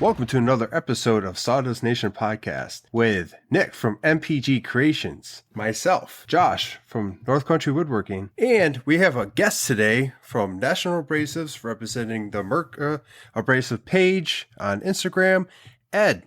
Welcome to another episode of Sawdust Nation Podcast with Nick from MPG Creations, myself, Josh from North Country Woodworking, and we have a guest today from National Abrasives representing the Merca Abrasive page on Instagram, Ed.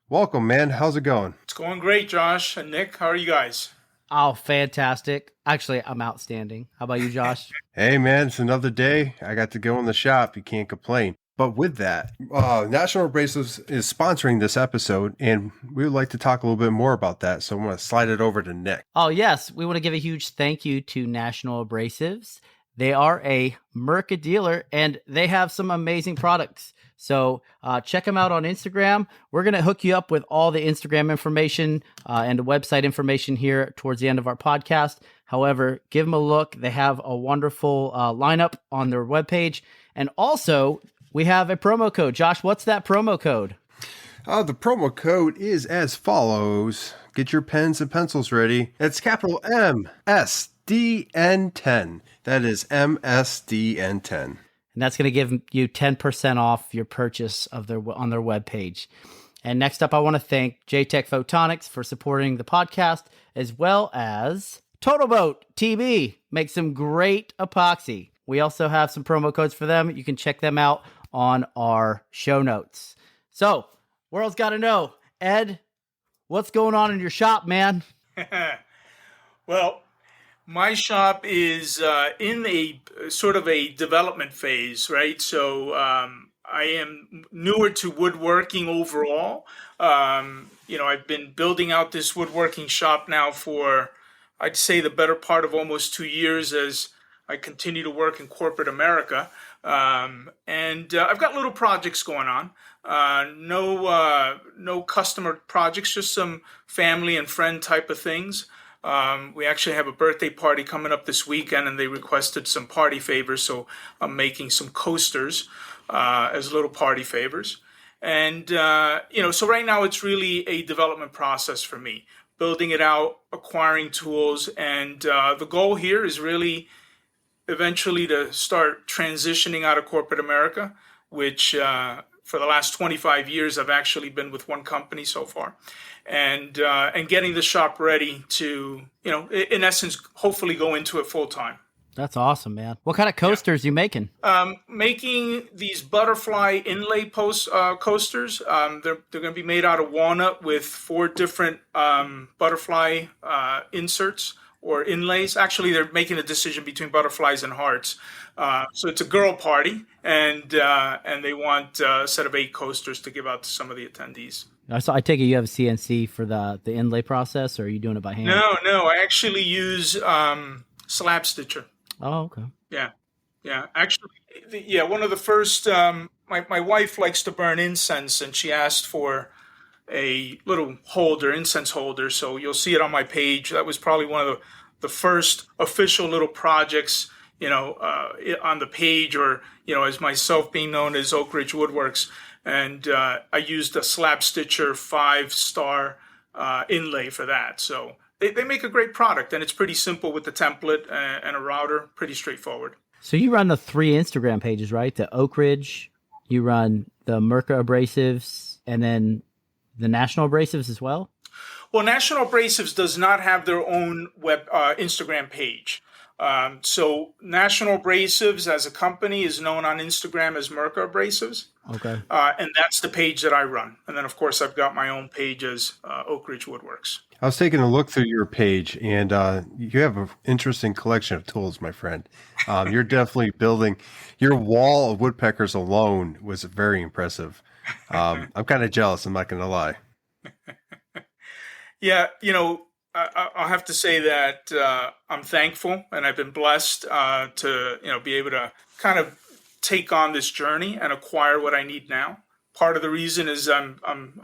Welcome, man. How's it going? It's going great, Josh and Nick. How are you guys? Oh, fantastic. Actually, I'm outstanding. How about you, Josh? Hey, man, it's another day. I got to go in the shop. You can't complain. But with that, National Abrasives is sponsoring this episode, and we would like to talk a little bit more about that. So I'm going to slide it over to Nick. Oh, yes. We want to give a huge thank you to National Abrasives. They are a Merca dealer, and they have some amazing products. So check them out on Instagram. We're going to hook you up with all the Instagram information and the website information here towards the end of our podcast. However, give them a look. They have a wonderful lineup on their webpage. And also, we have a promo code. Josh, what's that promo code? The promo code is as follows. Get your pens and pencils ready. It's capital MSDN10. That is MSDN10. And that's going to give you 10% off your purchase of on their webpage. And next up, I want to thank Jtechphotonics for supporting the podcast, as well as Totalboat TB. Makes some great epoxy. We also have some promo codes for them. You can check them out on our show notes. So, world's got to know, Ed, what's going on in your shop, man? Well, my shop is in a sort of a development phase, right? So I am newer to woodworking overall. I've been building out this woodworking shop now for, I'd say, the better part of almost 2 years as I continue to work in corporate America. And I've got little projects going on. No customer projects, just some family and friend type of things. We actually have a birthday party coming up this weekend, and they requested some party favors, so I'm making some coasters as little party favors. And so right now it's really a development process for me, building it out, acquiring tools, and the goal here is really eventually to start transitioning out of corporate America, which for the last 25 years I've actually been with one company so far, and getting the shop ready to, in essence, hopefully go into it full time. That's awesome, man. What kind of coasters you making? Making these butterfly inlay coasters. They're going to be made out of walnut with 4 different butterfly inserts or inlays. Actually, they're making a decision between butterflies and hearts. So it's a girl party, and they want a set of 8 coasters to give out to some of the attendees. So I take it you have a CNC for the inlay process, or are you doing it by hand? No. I actually use slab stitcher. Oh, okay. Yeah. Actually, one of the first, my wife likes to burn incense, and she asked for a little incense holder. So you'll see it on my page. That was probably one of the first official little projects, on the page, or, as myself being known as Ridge Woodworks. And I used a slab stitcher 5-star inlay for that. So they make a great product, and it's pretty simple with the template and a router, pretty straightforward. So you run the 3 Instagram pages, right? The Oak Ridge, you run the Merca Abrasives, and then the National Abrasives as well? Well, National Abrasives does not have their own Instagram page. So National Abrasives as a company is known on Instagram as Merca Abrasives. Okay. And that's the page that I run. And then, of course, I've got my own page as Ridge Woodworks. I was taking a look through your page, and you have an interesting collection of tools, my friend. You're definitely building. Your wall of woodpeckers alone was very impressive. I'm kind of jealous, I'm not going to lie. Yeah, I'll have to say that I'm thankful, and I've been blessed to be able to kind of take on this journey and acquire what I need now. Part of the reason is I'm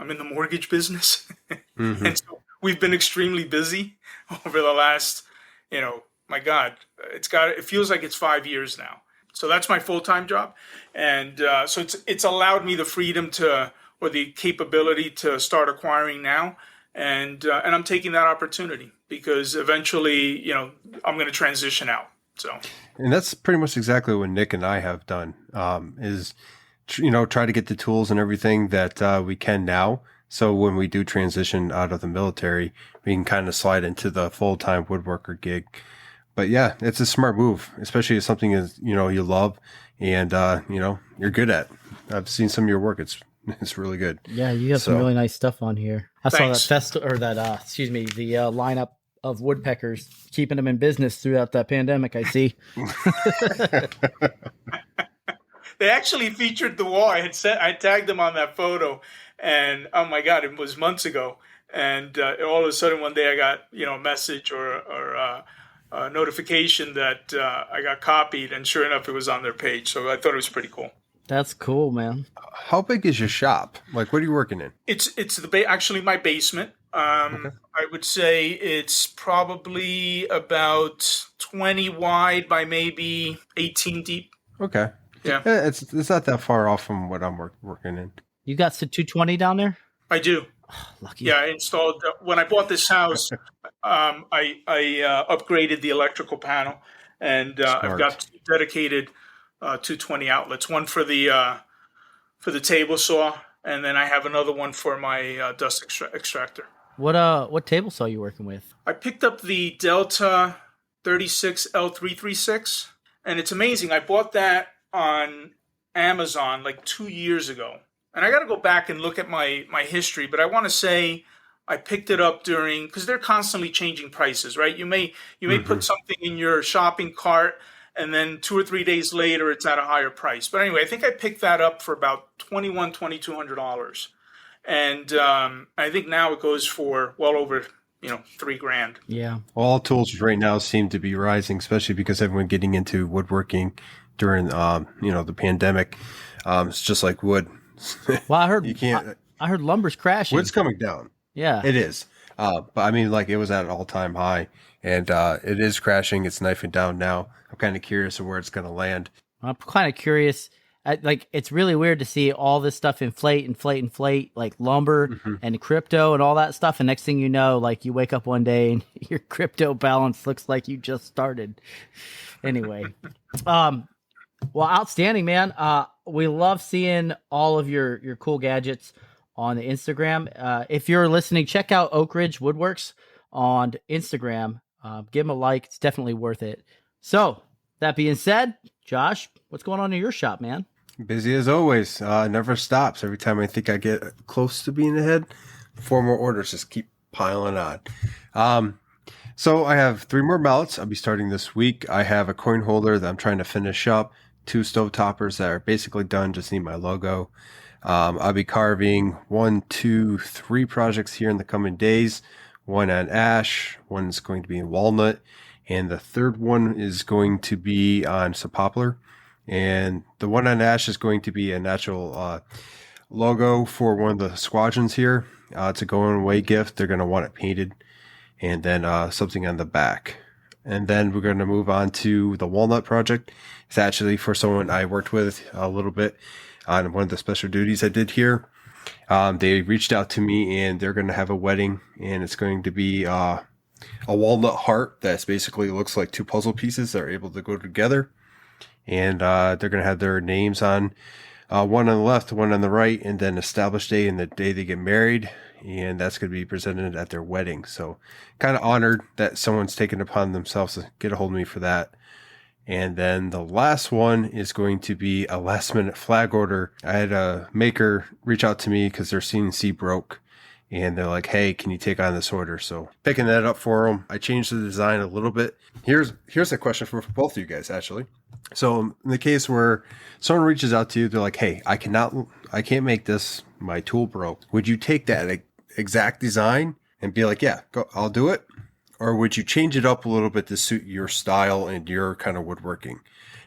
in the mortgage business, mm-hmm. And so we've been extremely busy over the last, my God, it feels like it's 5 years now. So that's my full-time job, and so it's allowed me the freedom or the capability to start acquiring now. And I'm taking that opportunity because eventually, I'm going to transition out. So, and that's pretty much exactly what Nick and I have done. Is try to get the tools and everything that we can now. So when we do transition out of the military, we can kind of slide into the full-time woodworker gig. But yeah, it's a smart move, especially if something is, you love and, you're good at. I've seen some of your work. It's really good. Yeah, you have some really nice stuff on here. I Thanks. saw the lineup of woodpeckers, keeping them in business throughout that pandemic, I see. They actually featured the wall. I tagged them on that photo, and oh my God, it was months ago. And all of a sudden one day I got, a message or a notification that I got copied, and sure enough, it was on their page. So I thought it was pretty cool. That's cool, man. How big is your shop? Like, what are you working in? It's actually my basement. Okay. I would say it's probably about 20 wide by maybe 18 deep. Okay. Yeah. It's not that far off from what I'm working in. You got the 220 down there? I do. Oh, lucky. Yeah, I installed when I bought this house. I upgraded the electrical panel, and I've got two dedicated 220 outlets. One for the table saw, and then I have another one for my dust extractor. What table saw you working with? I picked up the Delta 36L336, and it's amazing. I bought that on Amazon like 2 years ago. And I got to go back and look at my history, but I want to say I picked it up because they're constantly changing prices, right? You may put something in your shopping cart, and then 2 or 3 days later, it's at a higher price. But anyway, I think I picked that up for about $2,200. And I think now it goes for well over, $3,000. Yeah. All tools right now seem to be rising, especially because everyone getting into woodworking during, the pandemic. It's just like wood. Well, I heard you can't. I heard lumber's crashing. Wood's coming down. Yeah, it is. But I mean, like it was at an all-time high, and it is crashing. It's knifing down now. I'm kind of curious of where it's going to land. I'm kind of curious. It's really weird to see all this stuff inflate, like lumber and crypto and all that stuff. And next thing you know, like you wake up one day and your crypto balance looks like you just started. Anyway, well, outstanding, man. We love seeing all of your cool gadgets on the Instagram. If you're listening, check out Ridge Woodworks on Instagram. Give them a like. It's definitely worth it. So that being said, Josh, what's going on in your shop, man? Busy as always. Never stops. Every time I think I get close to being ahead, 4 more orders just keep piling on. So I have 3 more mallets I'll be starting this week. I have a coin holder that I'm trying to finish up. 2 stove toppers that are basically done, just need my logo. I'll be carving 1, 2, 3 projects here in the coming days. One on ash, one's going to be in walnut, and the third one is going to be on some poplar. And the one on ash is going to be a natural logo for one of the squadrons here. It's a going away gift. They're going to want it painted, and then something on the back. And then we're going to move on to the walnut project. It's actually for someone I worked with a little bit on one of the special duties I did here. They reached out to me, and they're going to have a wedding, and it's going to be a walnut heart that's basically looks like 2 puzzle pieces that are able to go together. And they're going to have their names on one on the left, one on the right, and then established day and the day they get married. And that's going to be presented at their wedding. So kind of honored that someone's taken upon themselves to get a hold of me for that. And then the last one is going to be a last minute flag order. I had a maker reach out to me because their CNC broke, and they're like, hey, can you take on this order? So picking that up for them. I changed the design a little bit. Here's a question for both of you guys, actually. So in the case where someone reaches out to you, they're like, hey, I can't make this. My tool broke. Would you take that exact design and be like, yeah, go, I'll do it? Or would you change it up a little bit to suit your style and your kind of woodworking?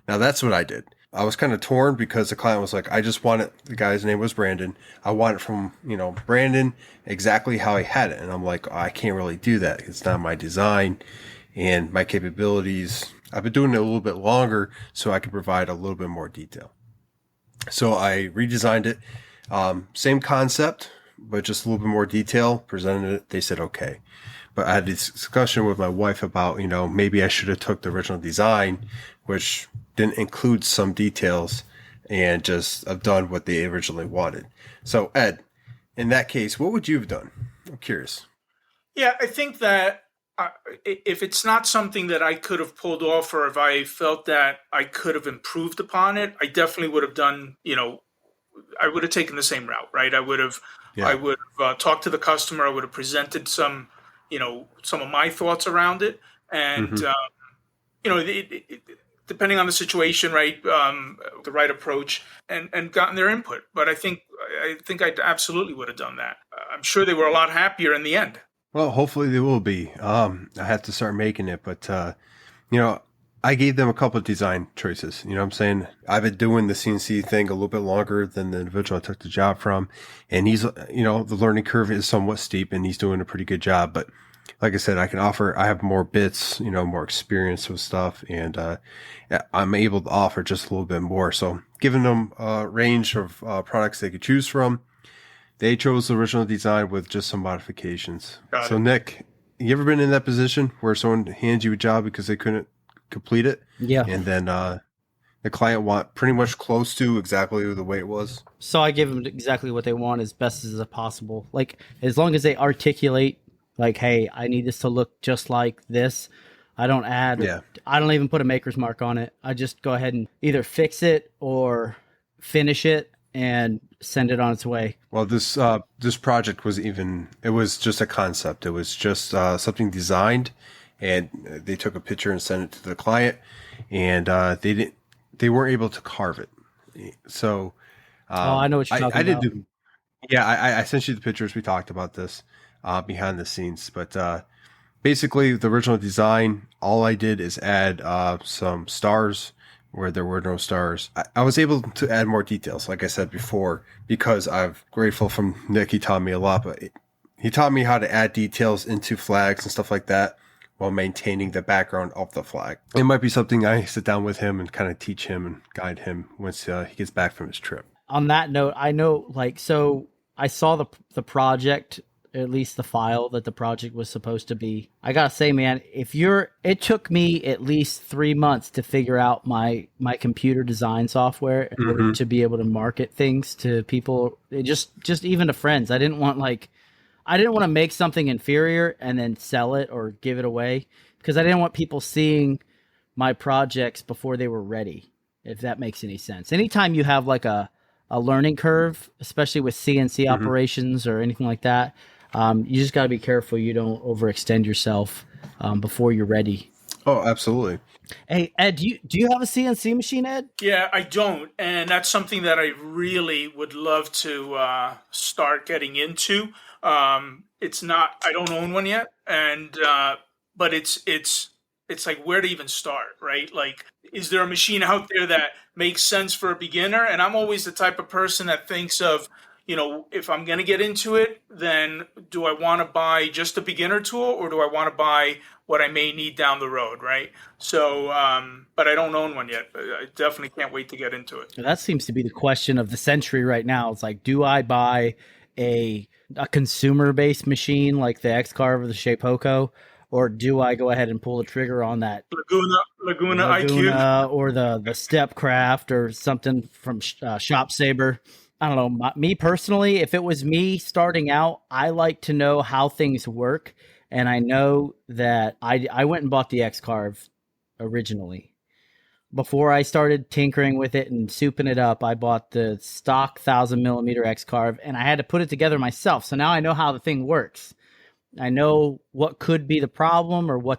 Now that's what I did. I was kind of torn because the client was like, I just want it. The guy's name was Brandon. I want it from, Brandon exactly how I had it. And I'm like, I can't really do that. It's not my design and my capabilities. I've been doing it a little bit longer so I can provide a little bit more detail. So I redesigned it. Same concept, but just a little bit more detail, presented it. They said, okay. But I had this discussion with my wife about, maybe I should have took the original design, which didn't include some details, and just have done what they originally wanted. So Ed, in that case, what would you have done? I'm curious. Yeah, I think that if it's not something that I could have pulled off, or if I felt that I could have improved upon it, I definitely would have done, I would have taken the same route, right? I would have, Yeah. I would have talked to the customer. I would have presented some of my thoughts around it, and Mm-hmm. depending on the situation, right, the right approach, and gotten their input. But I absolutely would have done that. I'm sure they were a lot happier in the end. Well, hopefully they will be. I have to start making it, but I gave them a couple of design choices. You know what I'm saying? I've been doing the CNC thing a little bit longer than the individual I took the job from. And he's, the learning curve is somewhat steep and he's doing a pretty good job. But like I said, I have more bits, more experience with stuff, and I'm able to offer just a little bit more. So giving them a range of products they could choose from. They chose the original design with just some modifications. Got So it. Nick, you ever been in that position where someone hands you a job because they couldn't complete it? Yeah. And then the client want pretty much close to exactly the way it was? So I give them exactly what they want as best as possible. Like, as long as they articulate, like, hey, I need this to look just like this. I don't add, Yeah. I don't even put a maker's mark on it. I just go ahead and either fix it or finish it and send it on its way. Well, this project it was just a concept. It was just something designed, and they took a picture and sent it to the client, and they weren't able to carve it. So I know what you're talking about. I sent you the pictures. We talked about this behind the scenes, but basically the original design, all I did is add some stars where there were no stars. I was able to add more details, like I said before, because I'm grateful from Nick. He taught me a lot, but he taught me how to add details into flags and stuff like that while maintaining the background of the flag. It might be something I sit down with him and kind of teach him and guide him once he gets back from his trip. On that note, I know, so I saw the project, at least the file that the project was supposed to be. I gotta say, man, it took me at least 3 months to figure out my computer design software in order to be able to market things to people, just even to friends. I didn't want to make something inferior and then sell it or give it away, because I didn't want people seeing my projects before they were ready, if that makes any sense. Anytime you have like a learning curve, especially with CNC operations or anything like that, you just got to be careful you don't overextend yourself before you're ready. Oh, absolutely. Hey, Ed, do you have a CNC machine, Ed? Yeah, I don't, and that's something that I really would love to start getting into. It's not, I don't own one yet, and but it's like, where to even start, right? Like, is there a machine out there that makes sense for a beginner? And I'm always the type of person that thinks of, if I'm going to get into it, then do I want to buy just a beginner tool, or do I want to buy what I may need down the road, right? So, but I don't own one yet. I definitely can't wait to get into it. That seems to be the question of the century right now. It's like, do I buy a consumer-based machine like the X-Carve or the Shapeoko, or do I go ahead and pull the trigger on that Laguna IQ, or the Stepcraft or something from Shop Saber? I don't know. Me personally, if it was me starting out, I like to know how things work. And I know that I went and bought the X-Carve originally. Before I started tinkering with it and souping it up, I bought the stock 1000mm X-Carve, and I had to put it together myself. So now I know how the thing works. I know what could be the problem or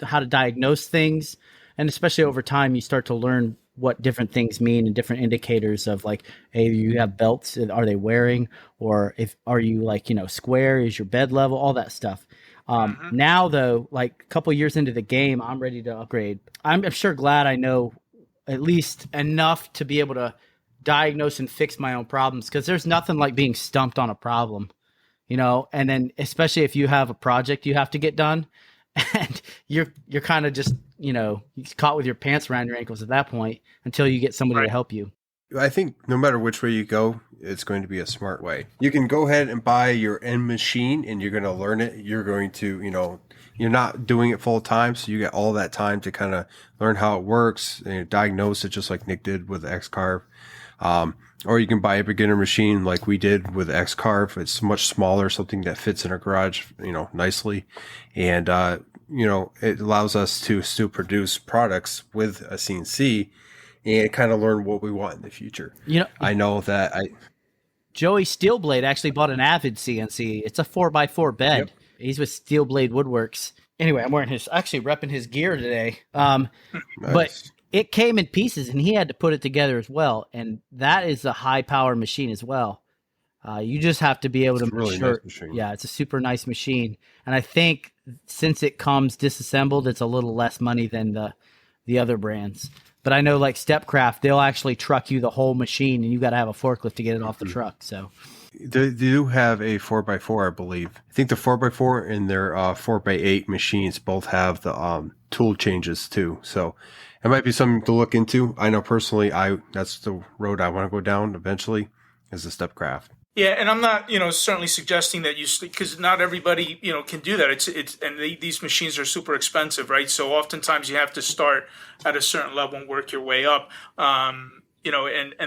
how to diagnose things. And especially over time, you start to learn what different things mean and different indicators of, like, hey, you have belts, are they wearing? Or are you square? Is your bed level? All that stuff. Now though, like a couple years into the game, I'm ready to upgrade. I'm sure glad I know at least enough to be able to diagnose and fix my own problems, because there's nothing like being stumped on a problem, and then especially if you have a project you have to get done and you're kind of just, caught with your pants around your ankles at that point until you get somebody to help you. I think no matter which way you go, it's going to be a smart way. You can go ahead and buy your end machine and you're going to learn it. You're going to, you're not doing it full time. So you get all that time to kind of learn how it works and diagnose it, just like Nick did with the X-Carve. Or you can buy a beginner machine like we did with X-Carve. It's much smaller, something that fits in our garage, nicely. And, it allows us to still produce products with a CNC and kind of learn what we want in the future. I know that Joey Steelblade actually bought an Avid CNC. It's a 4x4 bed. Yep. He's with Steelblade Woodworks. Anyway, I'm wearing actually repping his gear today. Nice. But it came in pieces and he had to put it together as well. And that is a high power machine as well. You just have to be able to really nice machine. Yeah, it's a super nice machine. And I think since it comes disassembled, it's a little less money than the other brands. But I know like Stepcraft, they'll actually truck you the whole machine and you got to have a forklift to get it off the truck. So they do have a 4x4, I believe. I think the 4x4 and their 4x8 machines both have the tool changes too. So it might be something to look into. I know personally, that's the road I want to go down eventually is the Stepcraft. Yeah, and I'm not, certainly suggesting that because not everybody, can do that. These machines are super expensive, right? So oftentimes you have to start at a certain level and work your way up. And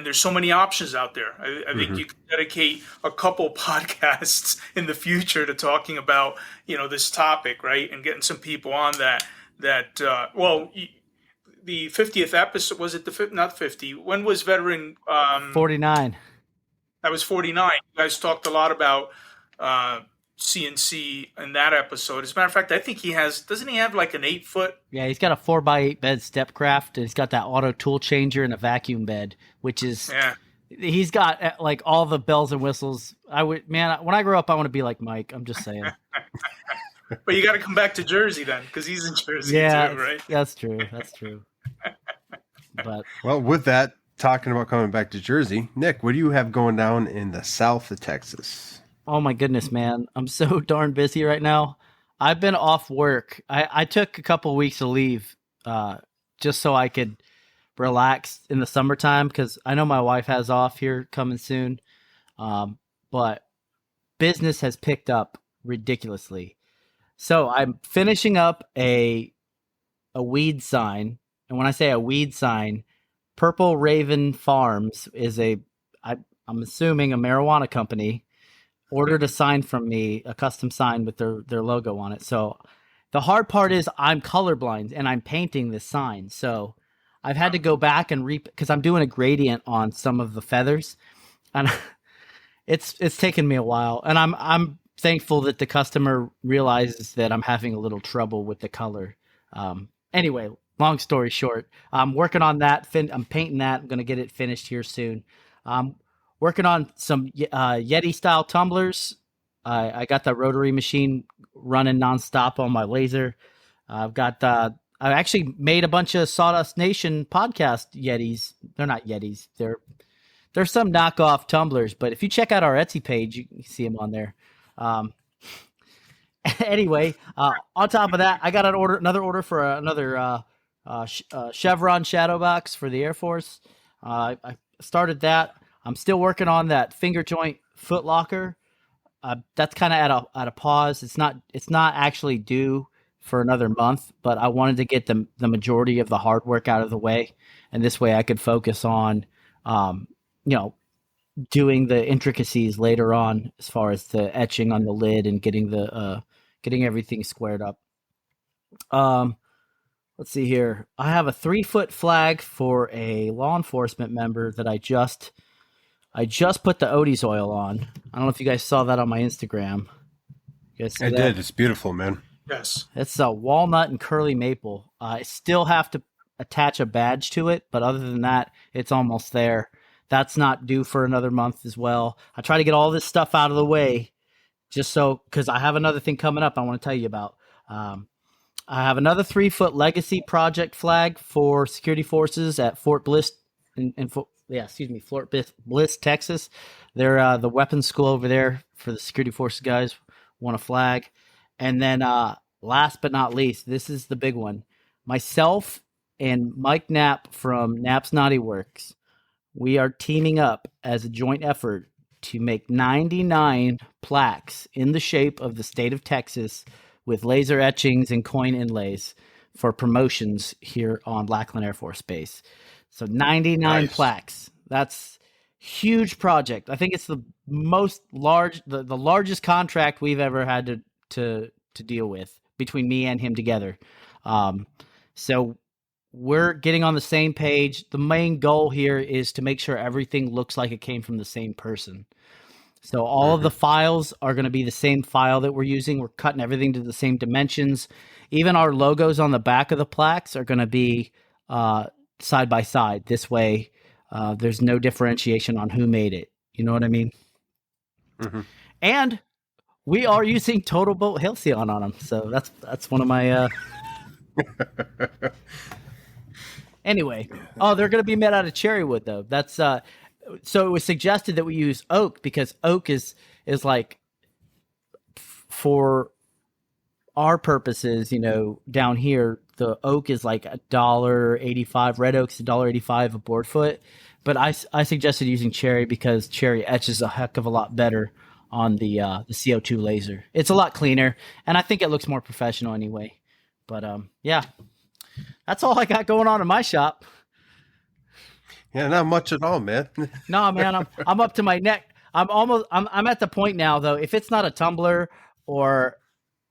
there's so many options out there. I think you can dedicate a couple podcasts in the future to talking about, this topic, right? And getting some people on the 50th episode, was it not 50? When was veteran? 49. That was 49. You guys talked a lot about CNC in that episode. As a matter of fact, I think doesn't he have like an 8-foot? Yeah, he's got a 4x8 bed Stepcraft, and he's got that auto tool changer and a vacuum bed, which is, he's got like all the bells and whistles. When I grow up, I want to be like Mike. I'm just saying. But you got to come back to Jersey then, because he's in Jersey too, right? That's true. But well, with that, talking about coming back to Jersey, Nick, what do you have going down in the south of Texas? Oh my goodness, man. I'm so darn busy right now. I've been off work. I took a couple of weeks of leave just so I could relax in the summertime because I know my wife has off here coming soon. But business has picked up ridiculously. So I'm finishing up a weed sign. And when I say a weed sign, Purple Raven Farms is I'm assuming a marijuana company, ordered a sign from me, a custom sign with their logo on it. So the hard part is I'm colorblind and I'm painting this sign. So I've had to go back and because I'm doing a gradient on some of the feathers, and it's taken me a while. And I'm thankful that the customer realizes that I'm having a little trouble with the color. Anyway. Long story short, I'm working on that. I'm painting that. I'm going to get it finished here soon. Working on some Yeti-style tumblers. I got the rotary machine running nonstop on my laser. I actually made a bunch of Sawdust Nation podcast Yetis. They're not Yetis. They're some knockoff tumblers. But if you check out our Etsy page, you can see them on there. Anyway, on top of that, I got another order for another Chevron shadow box for the Air Force. I started that. I'm still working on that finger joint foot locker. That's kind of at a pause. It's not actually due for another month, but I wanted to get the majority of the hard work out of the way, and this way I could focus on doing the intricacies later on as far as the etching on the lid and getting everything squared up. Let's see here. I have a 3-foot flag for a law enforcement member that I just put the Odie's oil on. I don't know if you guys saw that on my Instagram. You guys see that? Did. It's beautiful, man. Yes. It's a walnut and curly maple. I still have to attach a badge to it, but other than that, it's almost there. That's not due for another month as well. I try to get all this stuff out of the way just so, because I have another thing coming up I want to tell you about. I have another 3-foot legacy project flag for security forces at Fort Bliss, Fort Bliss, Texas. They're the weapons school over there for the security forces guys want a flag. And then last but not least, this is the big one. Myself and Mike Knapp from Knapp's Knotty Works, we are teaming up as a joint effort to make 99 plaques in the shape of the state of Texas with laser etchings and coin inlays for promotions here on Lackland Air Force Base. So 99 plaques. That's huge project. I think it's the largest contract we've ever had to deal with between me and him together. So we're getting on the same page. The main goal here is to make sure everything looks like it came from the same person. So all of the files are going to be the same file that we're using. We're cutting everything to the same dimensions. Even our logos on the back of the plaques are going to be side by side. This way, there's no differentiation on who made it. You know what I mean? Mm-hmm. And we are using Totalboat Halcyon on them. So that's one of my... Anyway, they're going to be made out of cherry wood, though. That's so it was suggested that we use oak because oak is like, for our purposes, down here, the oak is like $1.85. Red oak's $1.85 a board foot. But I suggested using cherry because cherry etches a heck of a lot better on the CO2 laser. It's a lot cleaner, and I think it looks more professional anyway. But yeah, that's all I got going on in my shop. Yeah, not much at all, man. No, man, I'm up to my neck. I'm at the point now, though. If it's not a tumbler or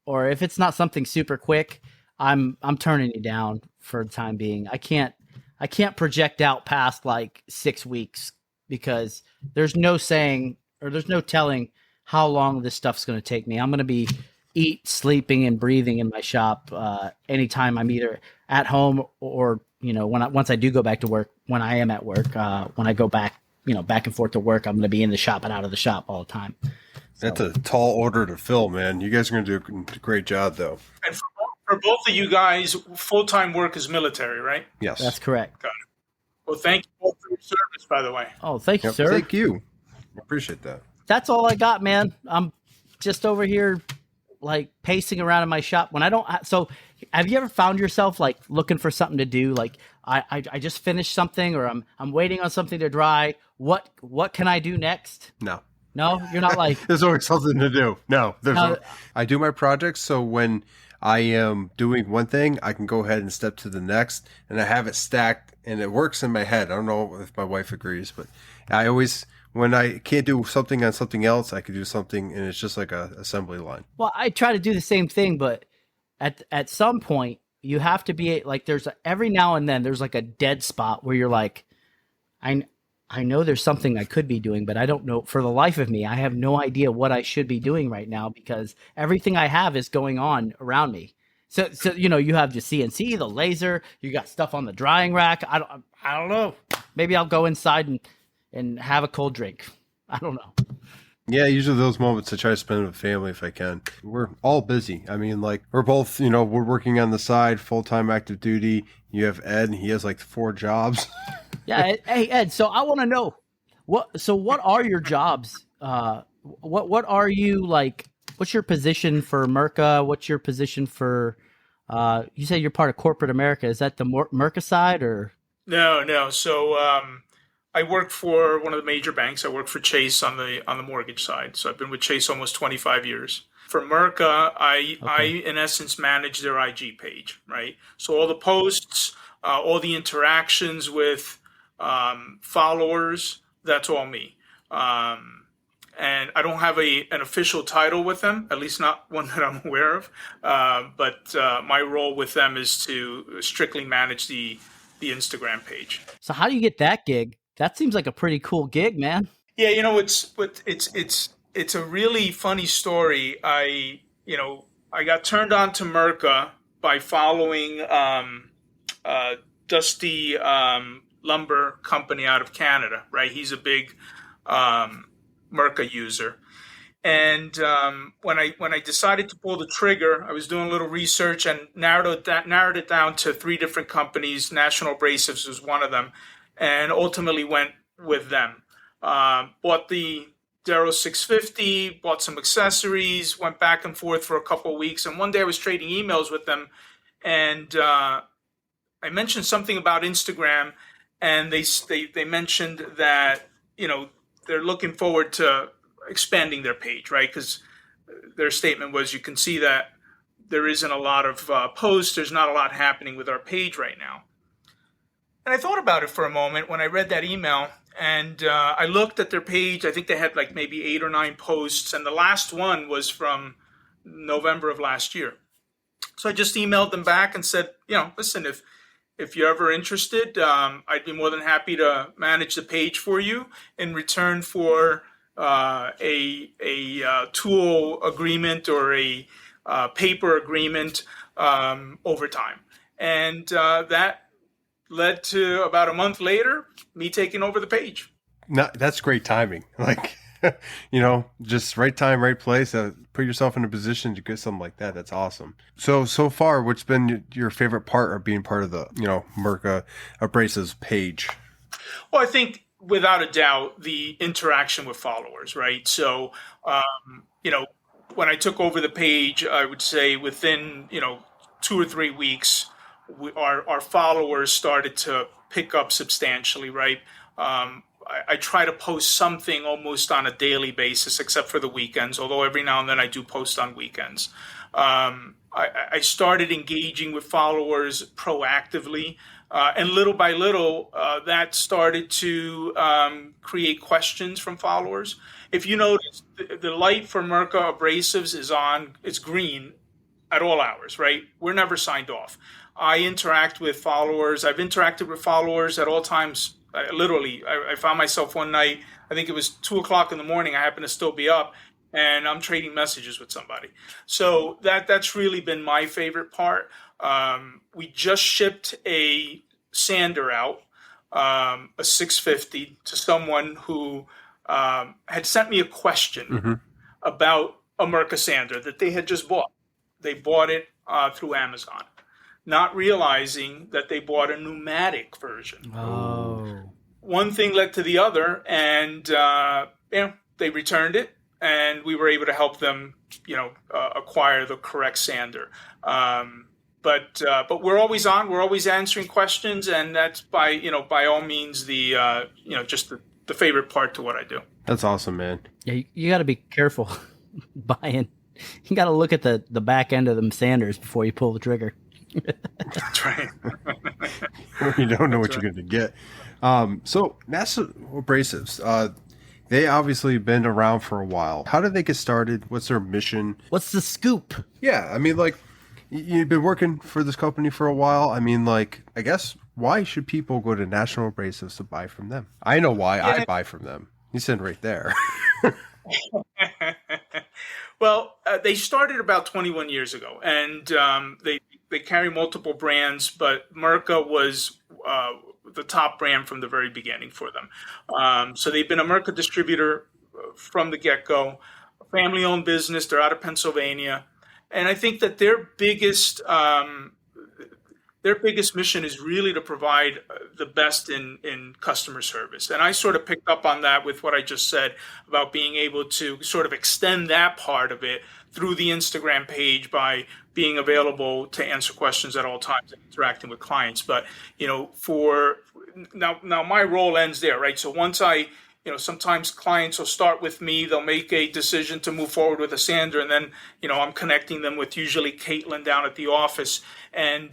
if it's not something super quick, I'm turning it down for the time being. I can't project out past like 6 weeks because there's no saying or there's no telling how long this stuff's going to take me. I'm going to be sleeping and breathing in my shop anytime I'm either at home or once I do go back to work, when I am at work, when I go back back and forth to work, I'm going to be in the shop and out of the shop all the time. So. That's a tall order to fill, man. You guys are going to do a great job, though. And for both of you guys, full-time work is military, right? Yes. That's correct. Got it. Well, thank you both for your service, by the way. Oh, thank you, sir. Thank you. I appreciate that. That's all I got, man. I'm just over here like pacing around in my shop when I don't. So have you ever found yourself like looking for something to do? Like I just finished something or I'm waiting on something to dry. What can I do next? No, you're not like there's always something to do. No, I do my projects. So when I am doing one thing, I can go ahead and step to the next and I have it stacked and it works in my head. I don't know if my wife agrees, but I always, when I can't do something on something else, I can do something and it's just like a assembly line. Well, I try to do the same thing, but at some point you have to be like, every now and then there's like a dead spot where you're like, I know there's something I could be doing, but I don't know for the life of me. I have no idea what I should be doing right now because everything I have is going on around me. So you have the CNC, the laser, you got stuff on the drying rack. I don't know. Maybe I'll go inside and have a cold drink. I don't know. Yeah, usually those moments I try to spend with family if I can. We're all busy. I mean, like we're both, we're working on the side, full-time active duty. You have Ed, and he has like 4 jobs. Yeah. Hey, Ed, so I want to know what are your jobs? What are you like, what's your position for Merca? What's your position for, you say you're part of corporate America. Is that the Merca side or? No. So, I work for one of the major banks. I work for Chase on the mortgage side. So I've been with Chase almost 25 years. For Merca, I in essence manage their IG page, right? So all the posts, all the interactions with followers, that's all me. And I don't have an official title with them, at least not one that I'm aware of. But my role with them is to strictly manage the Instagram page. So how do you get that gig? That seems like a pretty cool gig, man. Yeah, it's a really funny story. I got turned on to Merca by following Dusty Lumber Company out of Canada, right? He's a big Merca user. And when I decided to pull the trigger, I was doing a little research and narrowed it down to 3 different companies. National Abrasives was one of them, and ultimately went with them. Bought the Darrow 650, bought some accessories, went back and forth for a couple of weeks, and one day I was trading emails with them, and I mentioned something about Instagram, and they mentioned that they're looking forward to expanding their page, right? Because their statement was, you can see that there isn't a lot of posts, there's not a lot happening with our page right now. And I thought about it for a moment when I read that email, And I looked at their page. I think they had like maybe 8 or 9 posts, and the last one was from November of last year. So I just emailed them back and said, listen, if you're ever interested, I'd be more than happy to manage the page for you in return for a tool agreement or a paper agreement over time. And that led to about a month later, me taking over the page. No, that's great timing. Like, just right time, right place. Put yourself in a position to get something like that. That's awesome. So far, what's been your favorite part of being part of the, Merca Abrasives page? Well, I think without a doubt, the interaction with followers, right? So, when I took over the page, I would say within, 2 or 3 weeks, our followers started to pick up substantially, right? I try to post something almost on a daily basis, except for the weekends, although every now and then I do post on weekends. I started engaging with followers proactively, and little by little, that started to create questions from followers. If you notice, the light for Merca Abrasives is on, it's green at all hours, right? We're never signed off. I interact with followers. I've interacted with followers at all times. I found myself one night, I think it was 2:00 in the morning. I happened to still be up, and I'm trading messages with somebody. So that's really been my favorite part. We just shipped a sander out, a 650, to someone who had sent me a question about a Merca sander that they had just bought. They bought it through Amazon, not realizing that they bought a pneumatic version. Oh. One thing led to the other, and they returned it, and we were able to help them, acquire the correct sander. But we're always on. We're always answering questions, and that's by all means the just the favorite part to what I do. That's awesome, man. Yeah, you got to be careful buying. You got to look at the back end of them sanders before you pull the trigger. That's right. You don't know what you're going to get. So National Abrasives, they obviously been around for a while. How did they get started? What's their mission? What's the scoop? Yeah, I mean, like, you've been working for this company for a while. I mean, like, I guess, why should people go to National Abrasives to buy from them? I know why I buy from them. He's sitting right there. Well, they started about 21 years ago, and they carry multiple brands, but Merca was the top brand from the very beginning for them. So they've been a Merca distributor from the get-go, a family-owned business. They're out of Pennsylvania, and I think that their biggest mission is really to provide the best in customer service. And I sort of picked up on that with what I just said about being able to sort of extend that part of it through the Instagram page by being available to answer questions at all times and interacting with clients. But, for now my role ends there, right? So once sometimes clients will start with me, they'll make a decision to move forward with a sander, and then, I'm connecting them with usually Caitlin down at the office. And,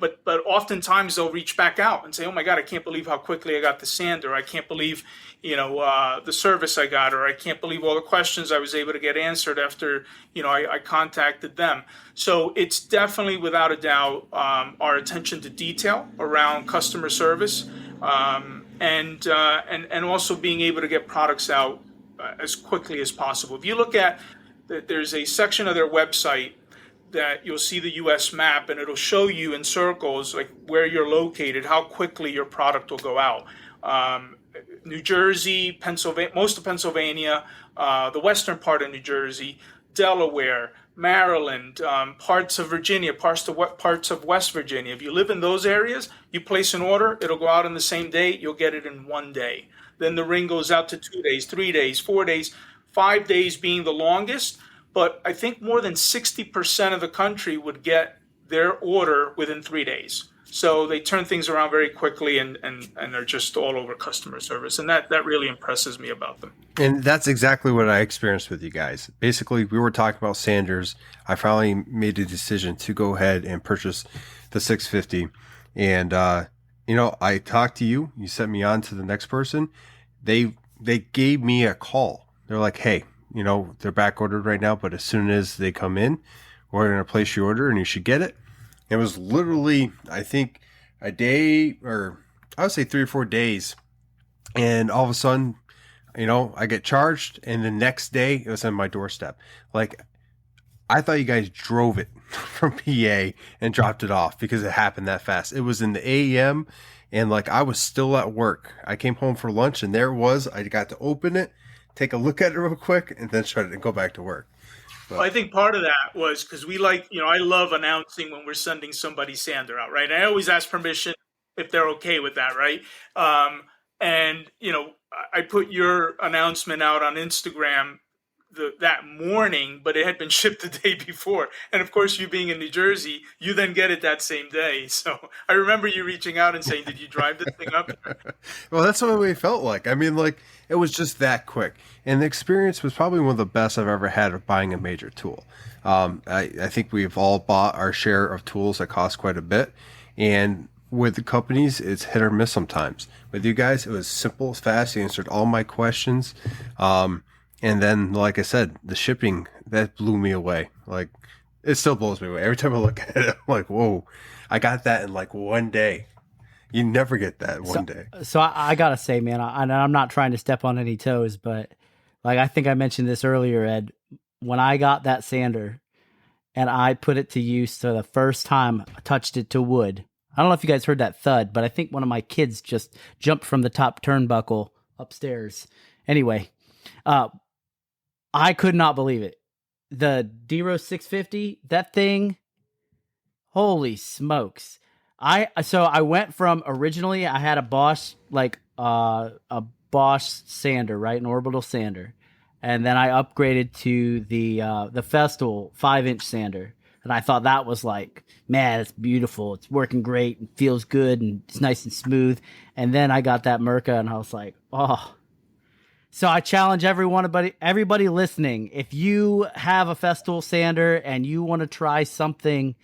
but oftentimes they'll reach back out and say, oh my God, I can't believe how quickly I got the sander. I can't believe, the service I got, or I can't believe all the questions I was able to get answered after, I contacted them. So it's definitely, without a doubt, our attention to detail around customer service, and also being able to get products out as quickly as possible. If you look at, there's a section of their website that you'll see the U.S. map, and it'll show you in circles like where you're located, how quickly your product will go out. New Jersey, Pennsylvania, most of Pennsylvania, the western part of New Jersey, Delaware, Maryland, parts of Virginia, parts of West Virginia. If you live in those areas, you place an order, it'll go out in the same day, you'll get it in 1 day. Then the ring goes out to 2 days, 3 days, 4 days, 5 days being the longest. But I think more than 60% of the country would get their order within 3 days. So they turn things around very quickly, and they're just all over customer service. And that really impresses me about them. And that's exactly what I experienced with you guys. Basically, we were talking about sanders. I finally made a decision to go ahead and purchase the 650. And I talked to you. You sent me on to the next person. They gave me a call. They're like, hey, they're back ordered right now, but as soon as they come in, we're going to place your order and you should get it. It was literally, I think, a day, or I would say 3 or 4 days. And all of a sudden, I get charged, and the next day it was on my doorstep. Like, I thought you guys drove it from PA and dropped it off because it happened that fast. It was in the AM, and like I was still at work. I came home for lunch, and there it was. I got to open it, take a look at it real quick, and then shut it and go back to work. Well, I think part of that was because we I love announcing when we're sending somebody sander out, right? I always ask permission if they're okay with that, right? And I put your announcement out on Instagram that morning, but it had been shipped the day before. And of course, you being in New Jersey, you then get it that same day. So I remember you reaching out and saying, "Did you drive this thing up?" Well, that's what it felt like. I mean, like, it was just that quick. And the experience was probably one of the best I've ever had of buying a major tool. I think we've all bought our share of tools that cost quite a bit. And with the companies, it's hit or miss sometimes. With you guys, it was simple, fast. You answered all my questions. And then, like I said, the shipping, that blew me away. Like, it still blows me away. Every time I look at it, I'm like, whoa, I got that in like one day. You never get that one day. So I got to say, man, I'm not trying to step on any toes, but like, I think I mentioned this earlier, Ed, when I got that sander and I put it to use for the first time, I touched it to wood. I don't know if you guys heard that thud, but I think one of my kids just jumped from the top turnbuckle upstairs. Anyway, I could not believe it. The Dero 650, that thing, holy smokes. So I went from, originally I had a Bosch, like a Bosch sander, right? An orbital sander. And then I upgraded to the Festool 5-inch sander. And I thought that was like, man, it's beautiful. It's working great and feels good and it's nice and smooth. And then I got that Mirka and I was like, oh. So I challenge everybody listening, if you have a Festool sander and you want to try something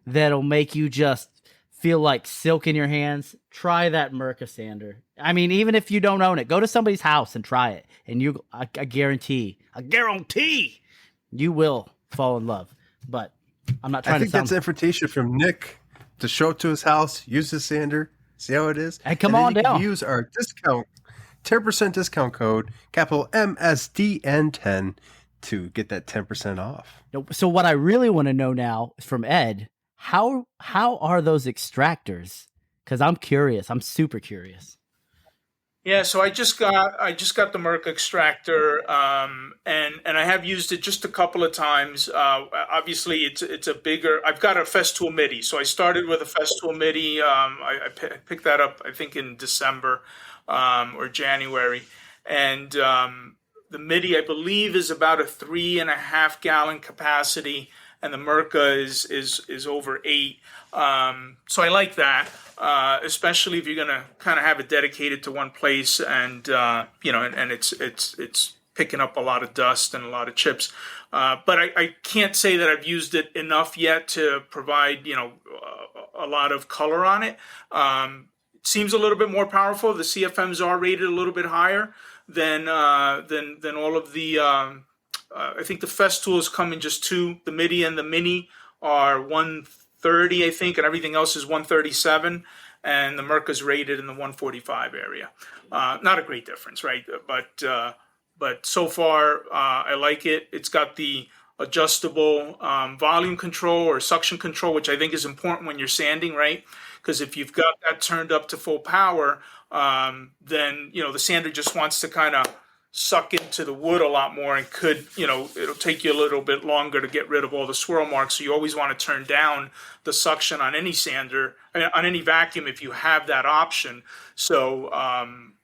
that'll make you just feel like silk in your hands, try that Mirka sander. I mean, even if you don't own it, go to somebody's house and try it. And I guarantee you will fall in love. But I'm not trying to sound... I think that's an invitation from Nick to show it to his house, use his sander, see how it is. And come on down. Use our discount, 10% discount code, capital MSDN10, to get that 10% off. So what I really want to know now from Ed, how are those extractors? Because I'm curious. I'm super curious. Yeah, so I just got the Mirka extractor, and I have used it just a couple of times. Obviously, it's a bigger. I've got a Festool MIDI, so I started with a Festool MIDI. I picked that up, I think, in December or January, and the MIDI, I believe, is about a 3.5 gallon capacity, and the Mirka is over 8. So I like that. Especially if you're gonna kind of have it dedicated to one place, and and it's picking up a lot of dust and a lot of chips. But I can't say that I've used it enough yet to provide a lot of color on it. It seems a little bit more powerful. The CFMs are rated a little bit higher than all of the. I think the Festools come in just 2. The MIDI and the Mini are 130, I think, and everything else is 137, and the Mirka's rated in the 145 area. Not a great difference, right? But so far, I like it. It's got the adjustable volume control or suction control, which I think is important when you're sanding, right? Because if you've got that turned up to full power, then the sander just wants to kind of suck into the wood a lot more, and could, it'll take you a little bit longer to get rid of all the swirl marks. So you always want to turn down the suction on any sander, on any vacuum, if you have that option. So,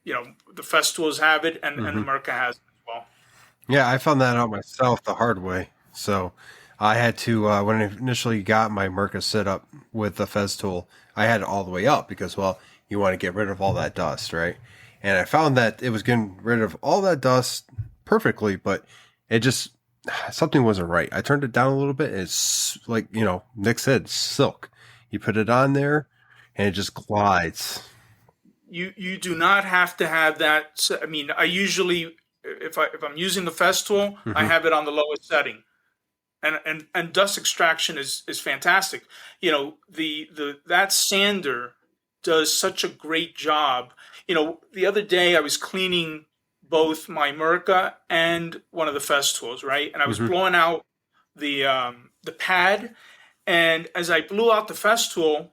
the Festools have it, and the Mirka has it as well. Yeah, I found that out myself the hard way. So I had to, when I initially got my Mirka set up with the Festool, I had it all the way up because, well, you want to get rid of all that dust, right? And I found that it was getting rid of all that dust perfectly, but it just, something wasn't right. I turned it down a little bit. It's like, Nick said, silk. You put it on there and it just glides. You do not have to have that. I mean, I usually, if I'm using the Festool, I have it on the lowest setting. And dust extraction is fantastic. You know, that sander does such a great job. You know, the other day I was cleaning both my Mirka and one of the Festools, right? And I was blowing out the pad, and as I blew out the Festool,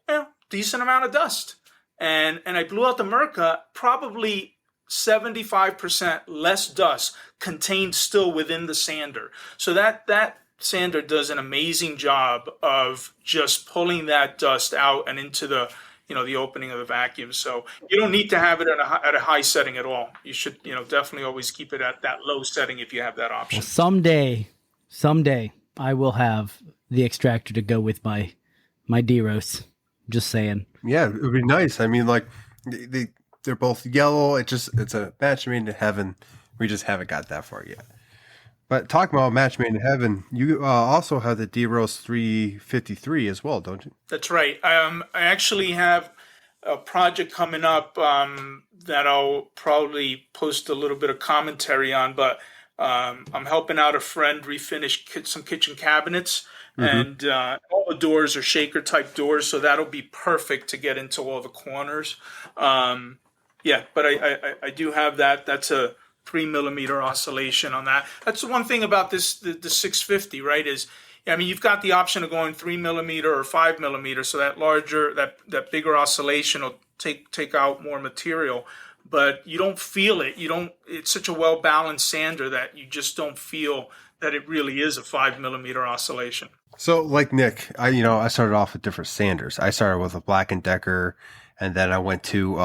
decent amount of dust. And I blew out the Mirka, probably 75% less dust contained still within the sander. So that sander does an amazing job of just pulling that dust out and into the opening of the vacuum. So you don't need to have it at a high setting at all. You should, definitely always keep it at that low setting if you have that option. Well, someday I will have the extractor to go with my D-Rose. Just saying. Yeah, it would be nice. I mean, like they're both yellow. It's a match made in heaven. We just haven't got that far yet. But talking about match made in heaven, you also have the D-Rose 353 as well, don't you? That's right. I actually have a project coming up that I'll probably post a little bit of commentary on, but I'm helping out a friend refinish some kitchen cabinets, and all the doors are shaker type doors, so that'll be perfect to get into all the corners. But I do have that. That's a 3 millimeter oscillation on that. That's the one thing about the 650, right? Is, I mean, you've got the option of going 3 millimeter or 5 millimeter, so that larger, that bigger oscillation will take out more material, but you don't feel it. It's such a well balanced sander that you just don't feel that it really is a 5 millimeter oscillation. So, like Nick, I started off with different sanders. I started with a Black & Decker, and then I went to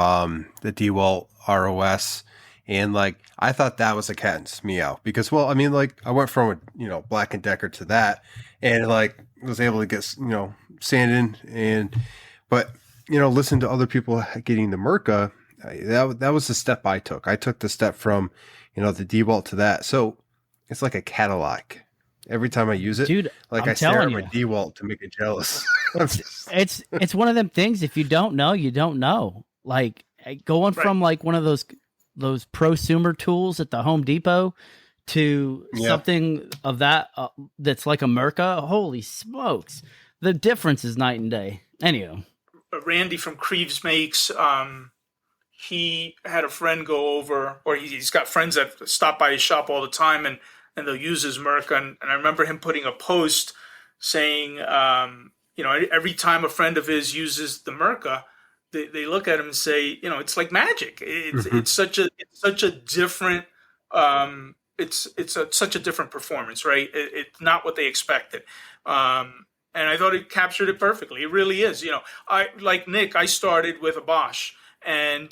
the DeWalt ROS. And like, I thought that was a cat's meow because, well, I mean, like I went from a, Black & Decker to that, and like was able to get, sanding but listen to other people getting the Mirka. That was the step I took. I took the step from, the DeWalt to that. So it's like a Cadillac. Every time I use it, dude, like I stare at my DeWalt to make it jealous. It's one of them things. If you don't know, you don't know. Like going from like one of those prosumer tools at the Home Depot to something of that that's like a Mirka. Holy smokes, the difference is night and day. Anyway, Randy from Creeves Makes, he had a friend go over, or he's got friends that stop by his shop all the time, and they'll use his Mirka. And I remember him putting a post saying, every time a friend of his uses the Mirka, they look at him and say, it's like magic. It's such a different such a different performance, right? It's not what they expected. And I thought it captured it perfectly. It really is. I, like Nick, I started with a Bosch, and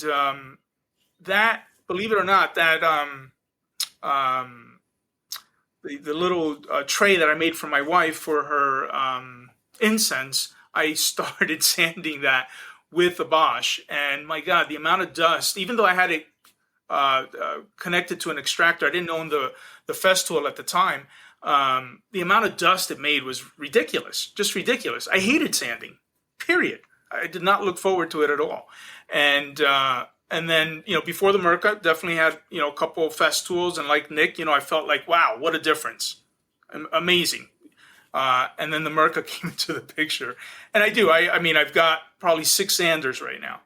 that, believe it or not, that the little tray that I made for my wife for her incense, I started sanding that with a Bosch, and my God, the amount of dust, even though I had it connected to an extractor, I didn't own the Festool at the time, the amount of dust it made was ridiculous, just ridiculous. I hated sanding, period. I did not look forward to it at all. And then, before the Mirka, definitely had, a couple of Festools, and like Nick, I felt like, wow, what a difference. Amazing. And then the Mirka came into the picture. And I do. I mean, I've got probably 6 sanders right now,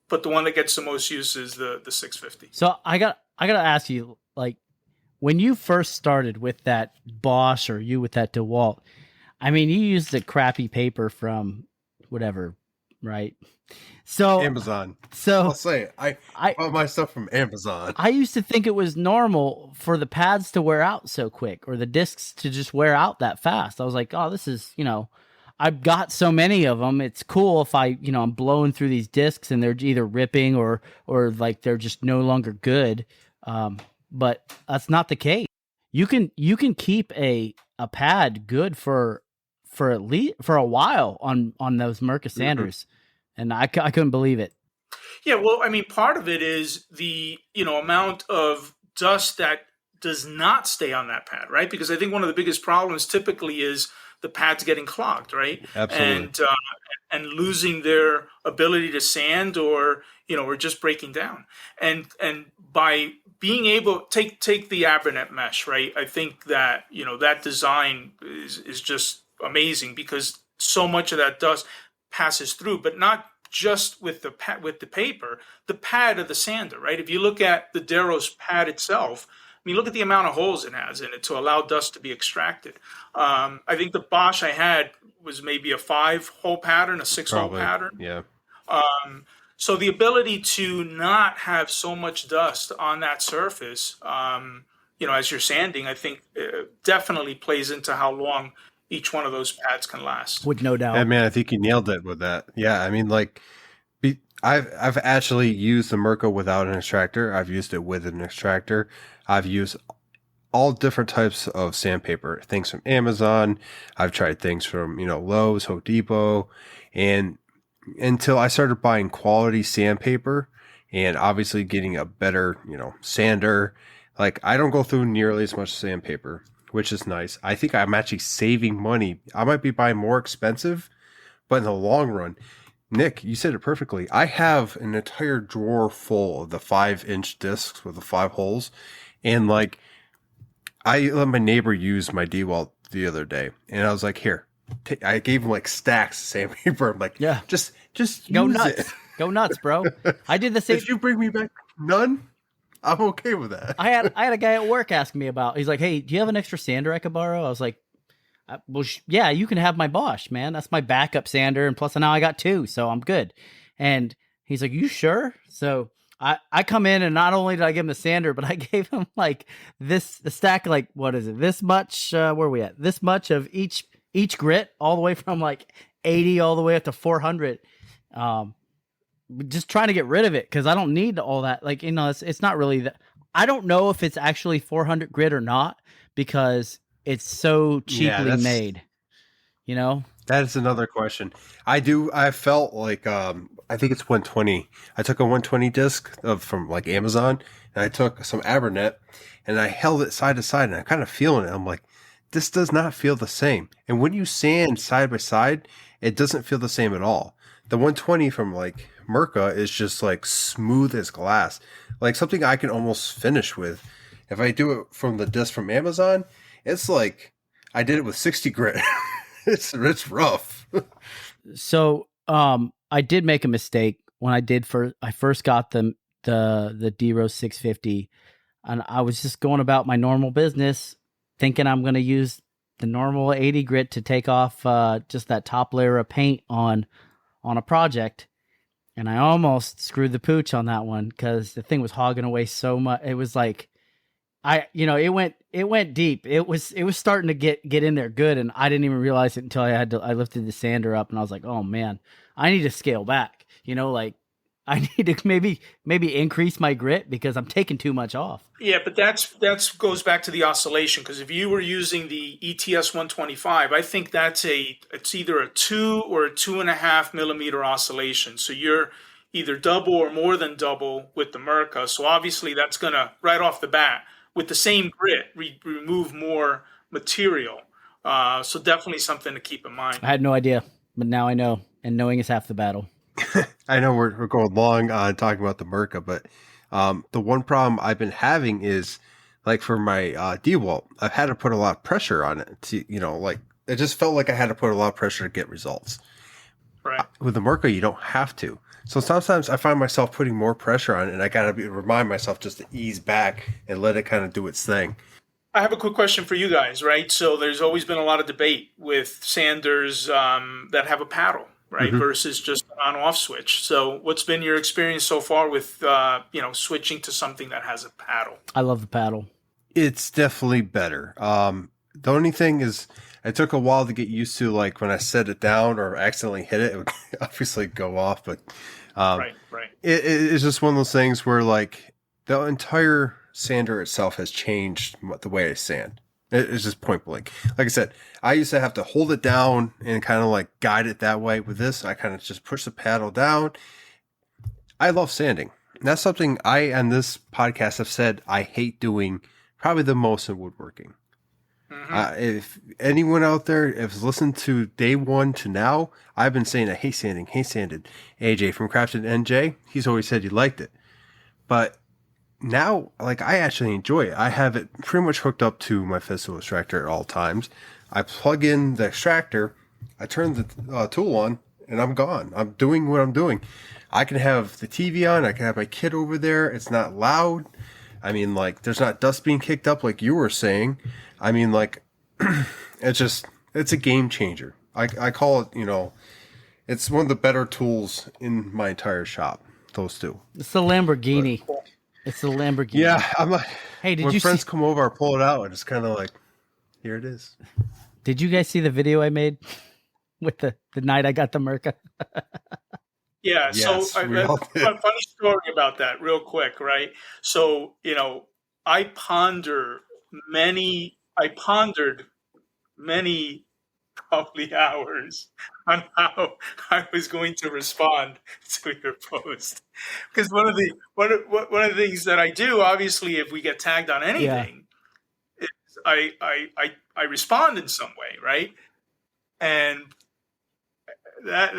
but the one that gets the most use is the 650. So I got to ask you, like, when you first started with that Bosch or you with that DeWalt, I mean, you used the crappy paper from whatever, right? So Amazon. So I'll say it. I bought my stuff from Amazon. I used to think it was normal for the pads to wear out so quick, or the discs to just wear out that fast. I was like, oh, this is, I've got so many of them. It's cool if I'm blowing through these discs and they're either ripping or like they're just no longer good. But that's not the case. You can keep a pad good for at least for a while on those Mirka sanders. And I couldn't believe it. Yeah, well, I mean, part of it is the amount of dust that does not stay on that pad, right? Because I think one of the biggest problems typically is the pads getting clogged, right? Absolutely. And losing their ability to sand, or or just breaking down. And by being able take the Abranet mesh, right? I think that that design is just amazing, because so much of that dust passes through, but not just with the paper, the pad of the sander, right? If you look at the Deros pad itself, I mean, look at the amount of holes it has in it to allow dust to be extracted. I think the Bosch I had was maybe a 5-hole pattern, a 6-hole pattern. Yeah. So the ability to not have so much dust on that surface, as you're sanding, I think definitely plays into how long each one of those pads can last. With no doubt. And man, I think you nailed it with that. Yeah, I mean, like, I've actually used the Mirka without an extractor. I've used it with an extractor. I've used all different types of sandpaper, things from Amazon. I've tried things from, Lowe's, Home Depot, and until I started buying quality sandpaper and obviously getting a better, sander, like I don't go through nearly as much sandpaper, which is nice. I think I'm actually saving money. I might be buying more expensive, but in the long run, Nick, you said it perfectly. I have an entire drawer full of the 5-inch discs with the 5 holes. And like, I let my neighbor use my DeWalt the other day, and I was like, here, I gave him like stacks of sandpaper. I'm like, yeah, just go use nuts. it. Go nuts, bro. I did the same. If you bring me back none, I'm okay with that. I had a guy at work ask me about, he's like, hey, do you have an extra sander I could borrow? I was like, well, yeah, you can have my Bosch, man. That's my backup sander. And plus now I got 2, so I'm good. And he's like, you sure? So I come in, and not only did I give him the sander, but I gave him like the stack, like, what is it? This much, where are we at? This much of each grit, all the way from like 80 all the way up to 400. Just trying to get rid of it, because I don't need all that. Like, it's not really that. I don't know if it's actually 400 grit or not, because it's so cheaply made, That is another question. I felt like, I think it's 120. I took a 120 disc from like Amazon, and I took some Abranet, and I held it side to side, and I'm kind of feeling it. I'm like, this does not feel the same. And when you sand side by side, it doesn't feel the same at all. The 120 from like Mirka is just like smooth as glass, like something I can almost finish with. If I do it from the disc from Amazon, it's like I did it with 60 grit. It's rough. So, I did make a mistake when I first got the D-Rose 650, and I was just going about my normal business, thinking I'm going to use the normal 80 grit to take off just that top layer of paint on a project. And I almost screwed the pooch on that one, because the thing was hogging away so much. It was like, it went deep. It was starting to get in there good, and I didn't even realize it until I lifted the sander up, and I was like, oh man, I need to scale back. Like, I need to maybe increase my grit, because I'm taking too much off. Yeah, but that's goes back to the oscillation, because if you were using the ETS 125, I think it's either a 2 or a 2.5 millimeter oscillation. So you're either double or more than double with the Mirka. So obviously that's gonna, right off the bat, with the same grit, remove more material. So definitely something to keep in mind. I had no idea, but now I know, and knowing is half the battle. I know we're going long on talking about the Mirka, but the one problem I've been having is, like, for my DeWalt, I've had to put a lot of pressure on it to, like, it just felt like I had to put a lot of pressure to get results. Right. With the Mirka, you don't have to. So sometimes I find myself putting more pressure on it, and I gotta remind myself just to ease back and let it kind of do its thing. I have a quick question for you guys, right? So there's always been a lot of debate with sanders that have a paddle, right, versus just an on-off switch. So what's been your experience so far with, switching to something that has a paddle? I love the paddle. It's definitely better. The only thing is, it took a while to get used to, like, when I set it down or accidentally hit it, it would obviously go off. But Right. It's just one of those things where, like, the entire sander itself has changed the way I sand. It's just point blank. Like I said, I used to have to hold it down and kind of like guide it that way. With this, I kind of just push the paddle down. I love sanding. And that's something I, on this podcast, have said I hate doing probably the most in woodworking. Mm-hmm. If anyone out there has listened to day one to now, I've been saying I hate sanding, hate sanded. AJ from Crafted NJ, he's always said he liked it. But now, like, I actually enjoy it. I have it pretty much hooked up to my Festo extractor at all times. I plug in the extractor, I turn the tool on, and I'm gone. I'm doing what I'm doing. I can have the TV on. I can have my kid over there. It's not loud. I mean, like, there's not dust being kicked up like you were saying. I mean, like, it's a game changer. I call it, it's one of the better tools in my entire shop. Those two. It's the Lamborghini. It's the Lamborghini. Yeah, I'm like, hey, did when you friends come over, I pull it out, and it's kind of like, here it is. Did you guys see the video I made with the night I got the Merca? Yeah, Yes, so we all did. a funny story about that, real quick, right? So, I pondered many probably hours on how I was going to respond to your post, because one of the things that I do, obviously, if we get tagged on anything, is I respond in some way, right? And that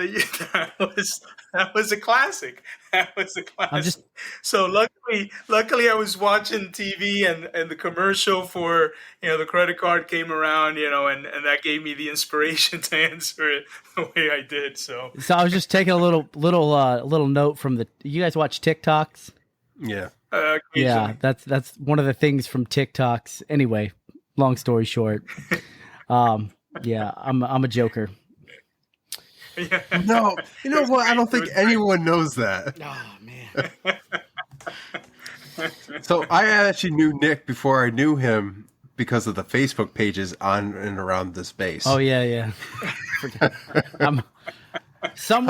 was a classic. That was a classic. So luckily I was watching TV and the commercial for, the credit card came around, and that gave me the inspiration to answer it the way I did. So I was just taking a little note from you guys watch TikToks? Yeah. Yeah, that's one of the things from TikToks. Anyway, long story short. Yeah, I'm a joker. Yeah. No, you know what? I don't think anyone knows that. Oh, man. So I actually knew Nick before I knew him because of the Facebook pages on and around this base. Oh, yeah. How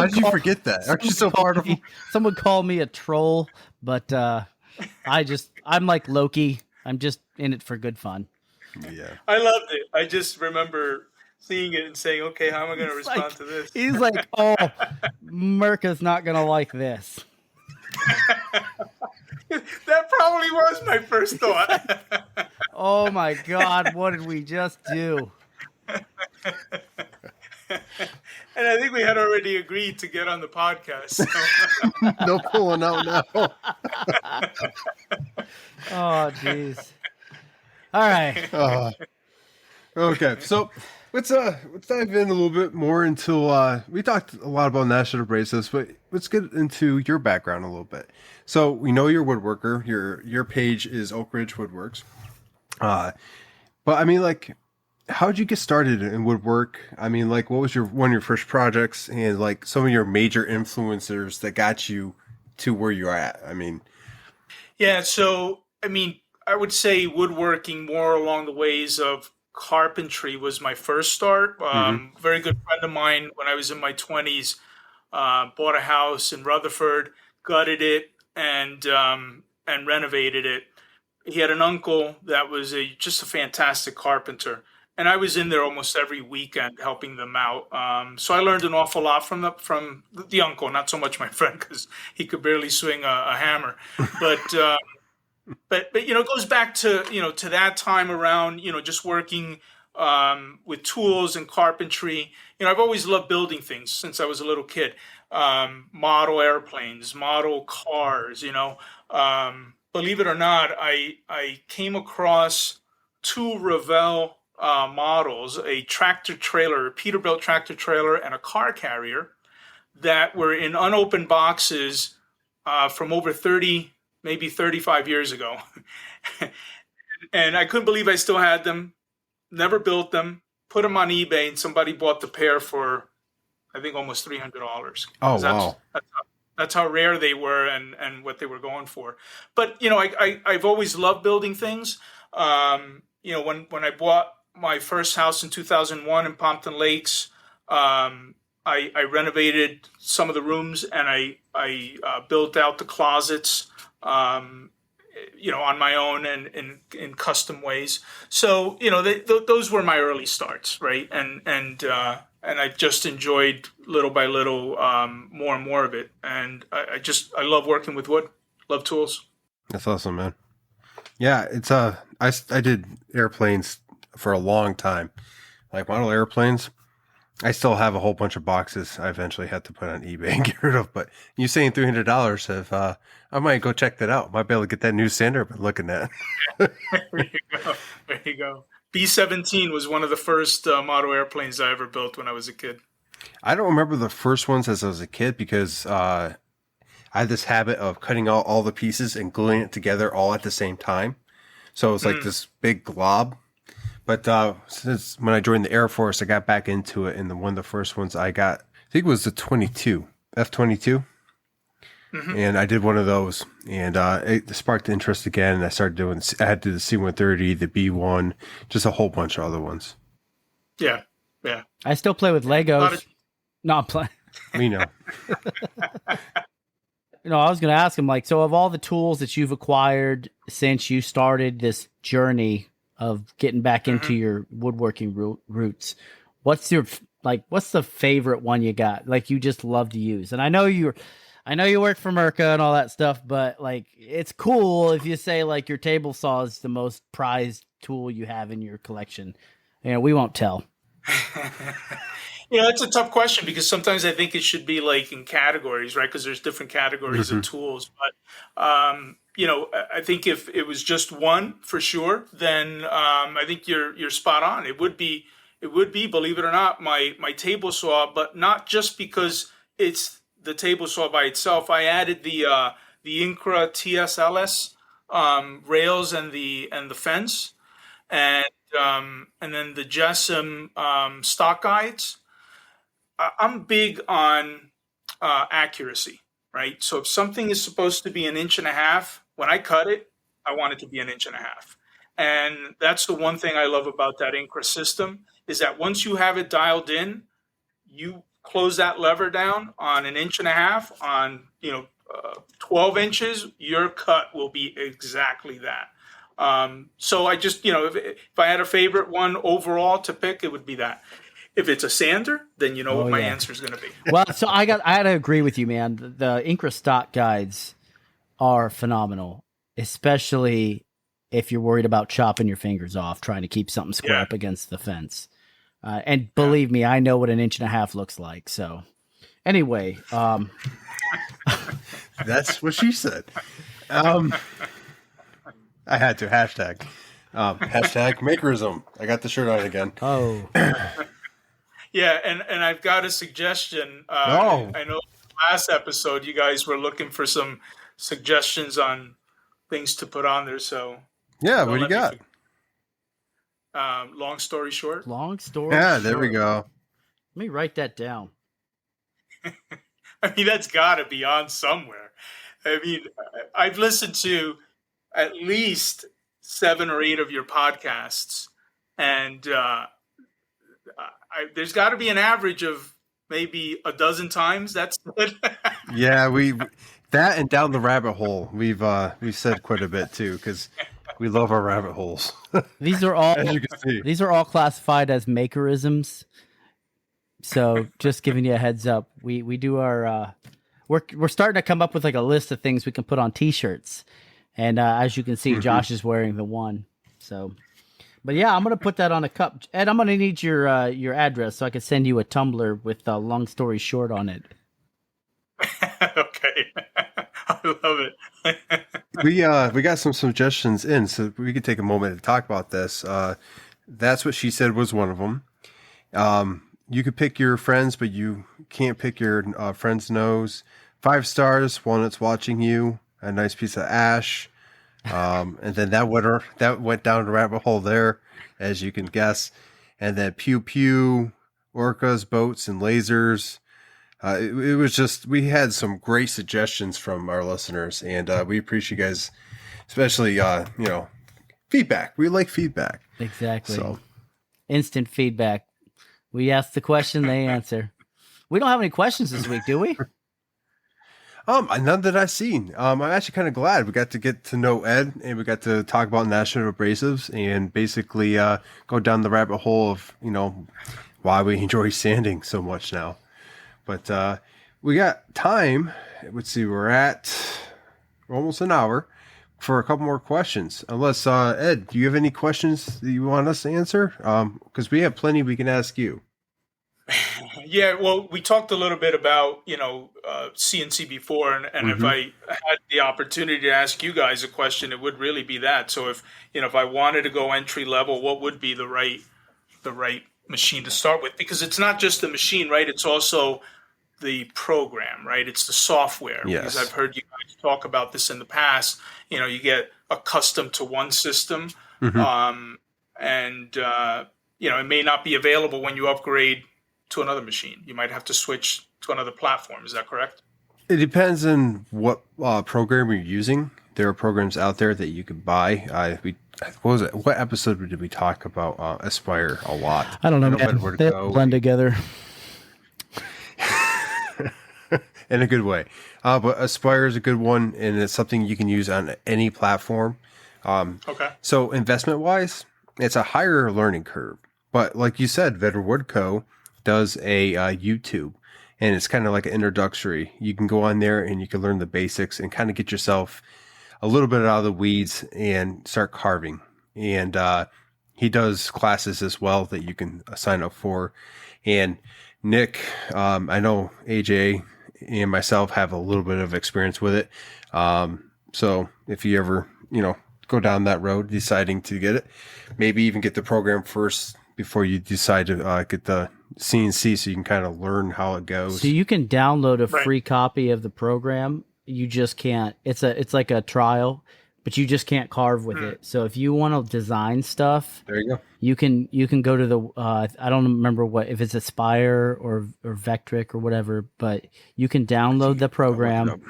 did you forget that? Aren't you so part of him? Someone called me a troll, but I'm like Loki. I'm just in it for good fun. Yeah. I loved it. I just remember seeing it and saying, okay, how am I going to respond to this? He's like, oh, Merca's not going to like this. That probably was my first thought. Oh, my God. What did we just do? And I think we had already agreed to get on the podcast. So. No pulling out now. Oh, jeez. All right. Okay, so let's dive in a little bit more into we talked a lot about National Abrasives, but let's get into your background a little bit. So we know you're a woodworker. Your page is Ridge Woodworks. But I mean, like, how'd you get started in woodwork? I mean, like, what was one of your first projects, and like some of your major influencers that got you to where you're at? I mean, yeah. So I mean, I would say woodworking more along the ways of carpentry was my first start. Very good friend of mine when I was in my 20s bought a house in Rutherford, gutted it, and renovated it. He had an uncle that was just a fantastic carpenter, and I was in there almost every weekend helping them out. So I learned an awful lot from the uncle, not so much my friend because he could barely swing a hammer, but. But it goes back to to that time around just working with tools and carpentry. I've always loved building things since I was a little kid. Model airplanes, model cars. Believe it or not, I came across two Revell models: a tractor trailer, a Peterbilt tractor trailer, and a car carrier that were in unopened boxes from over 30. Maybe 35 years ago. And I couldn't believe I still had them, never built them, put them on eBay, and somebody bought the pair for, I think, almost $300. Oh, wow. That's how rare they were and what they were going for. But, I've always loved building things. When I bought my first house in 2001 in Pompton Lakes, I renovated some of the rooms, and I built out the closets, on my own and in custom ways. So, those were my early starts, right? And I just enjoyed little by little more and more of it. And I love working with wood, love tools. That's awesome, man. Yeah, it's I did airplanes for a long time, like model airplanes. I still have a whole bunch of boxes I eventually had to put on eBay and get rid of. But you saying $300, if I might go check that out. Might be able to get that new sander I've been looking at. There you go. There you go. B-17 was one of the first model airplanes I ever built when I was a kid. I don't remember the first ones as I was a kid because I had this habit of cutting out all the pieces and gluing it together all at the same time. So it was like this big glob. But since when I joined the Air Force, I got back into it. And one of the first ones I got, I think it was the 22, F-22. And I did one of those. And it sparked the interest again. And I started doing, I had to do the C-130, the B-1, just a whole bunch of other ones. Yeah, yeah. I still play with Legos. Not playing. We know. I was going to ask him, like, so of all the tools that you've acquired since you started this journey of getting back into your woodworking roots, what's the favorite one you got? Like, you just love to use? And I know you work for Merca and all that stuff, but like, it's cool if you say like your table saw is the most prized tool you have in your collection. We won't tell. It's a tough question because sometimes I think it should be like in categories, right? Because there's different categories of tools. But, I think if it was just one for sure, then I think you're spot on. It would be, believe it or not, my table saw, but not just because it's the table saw by itself. I added the Incra TSLS rails and the fence, and then the JESM stock guides. I'm big on accuracy, right? So if something is supposed to be 1.5 inches, when I cut it, I want it to be 1.5 inches. And that's the one thing I love about that Incra system is that once you have it dialed in, you close that lever down on 1.5 inches, on 12 inches, your cut will be exactly that. So I just, if I had a favorite one overall to pick, it would be that. If it's a sander, then you know what my answer is going to be. Well, so I got to agree with you, man. The Incra stock guides are phenomenal, especially if you're worried about chopping your fingers off trying to keep something square up against the fence. And believe me, I know what 1.5 inches looks like. So anyway, that's what she said. I had to hashtag makerism. I got the shirt on again. Oh. Yeah, and I've got a suggestion. I know last episode you guys were looking for some suggestions on things to put on there. So yeah, what do you got? Long story short. Long story. Yeah, short. there we go. Let me write that down. I mean, that's got to be on somewhere. I mean, I've listened to at least 7 or 8 of your podcasts, and there's got to be an average of maybe a dozen times. That's good. Yeah, that and down the rabbit hole. We've said quite a bit too because we love our rabbit holes. These are all, as you can see. These are all classified as makerisms. So just giving you a heads up, we do our we're starting to come up with like a list of things we can put on T-shirts, and as you can see, Josh is wearing the one. So. But yeah, I'm gonna put that on a cup. Ed, I'm gonna need your address so I can send you a tumbler with a long story short on it. Okay, I love it. We got some suggestions in, so we could take a moment to talk about this. That's what she said was one of them. You could pick your friends, but you can't pick your friend's nose. 5 stars, walnuts watching you. A nice piece of ash. And then that went down the rabbit hole there, as you can guess. And then pew pew, orcas, boats, and lasers. It was just, we had some great suggestions from our listeners, and we appreciate you guys, especially feedback. We like feedback. Exactly. So instant feedback. We ask the question, they answer. We don't have any questions this week, do we? None that I've seen. I'm actually kind of glad we got to get to know Ed, and we got to talk about National Abrasives and basically go down the rabbit hole of why we enjoy sanding so much now. But we got time. Let's see, we're almost an hour. for a couple more questions. Unless, Ed, do you have any questions that you want us to answer? Because we have plenty we can ask you. Yeah, well, we talked a little bit about, CNC before, and if I had the opportunity to ask you guys a question, it would really be that. So if I wanted to go entry level, what would be the right machine to start with? Because it's not just the machine, right? It's also the program, right? It's the software. Yes. Because I've heard you guys talk about this in the past. You get accustomed to one system, and it may not be available when you upgrade to another machine. You might have to switch to another platform. Is that correct? It depends on what program you're using. There are programs out there that you can buy. What was it? What episode did we talk about Aspire a lot? I don't know. They blend together in a good way. But Aspire is a good one, and it's something you can use on any platform. Okay. So investment wise, it's a higher learning curve. But like you said, Ridge Woodworks does a YouTube, and it's kind of like an introductory. You can go on there and you can learn the basics and kind of get yourself a little bit out of the weeds and start carving. And he does classes as well that you can sign up for. And Nick, I know AJ and myself have a little bit of experience with it. So if you ever, go down that road deciding to get it, maybe even get the program first before you decide to get the CNC, so you can kind of learn how it goes. So you can download a free copy of the program. You just can't. It's like a trial, but you just can't carve with it. So if you want to design stuff, there you go. You can go to the I don't remember if it's Aspire or Vectric or whatever, but you can download the program.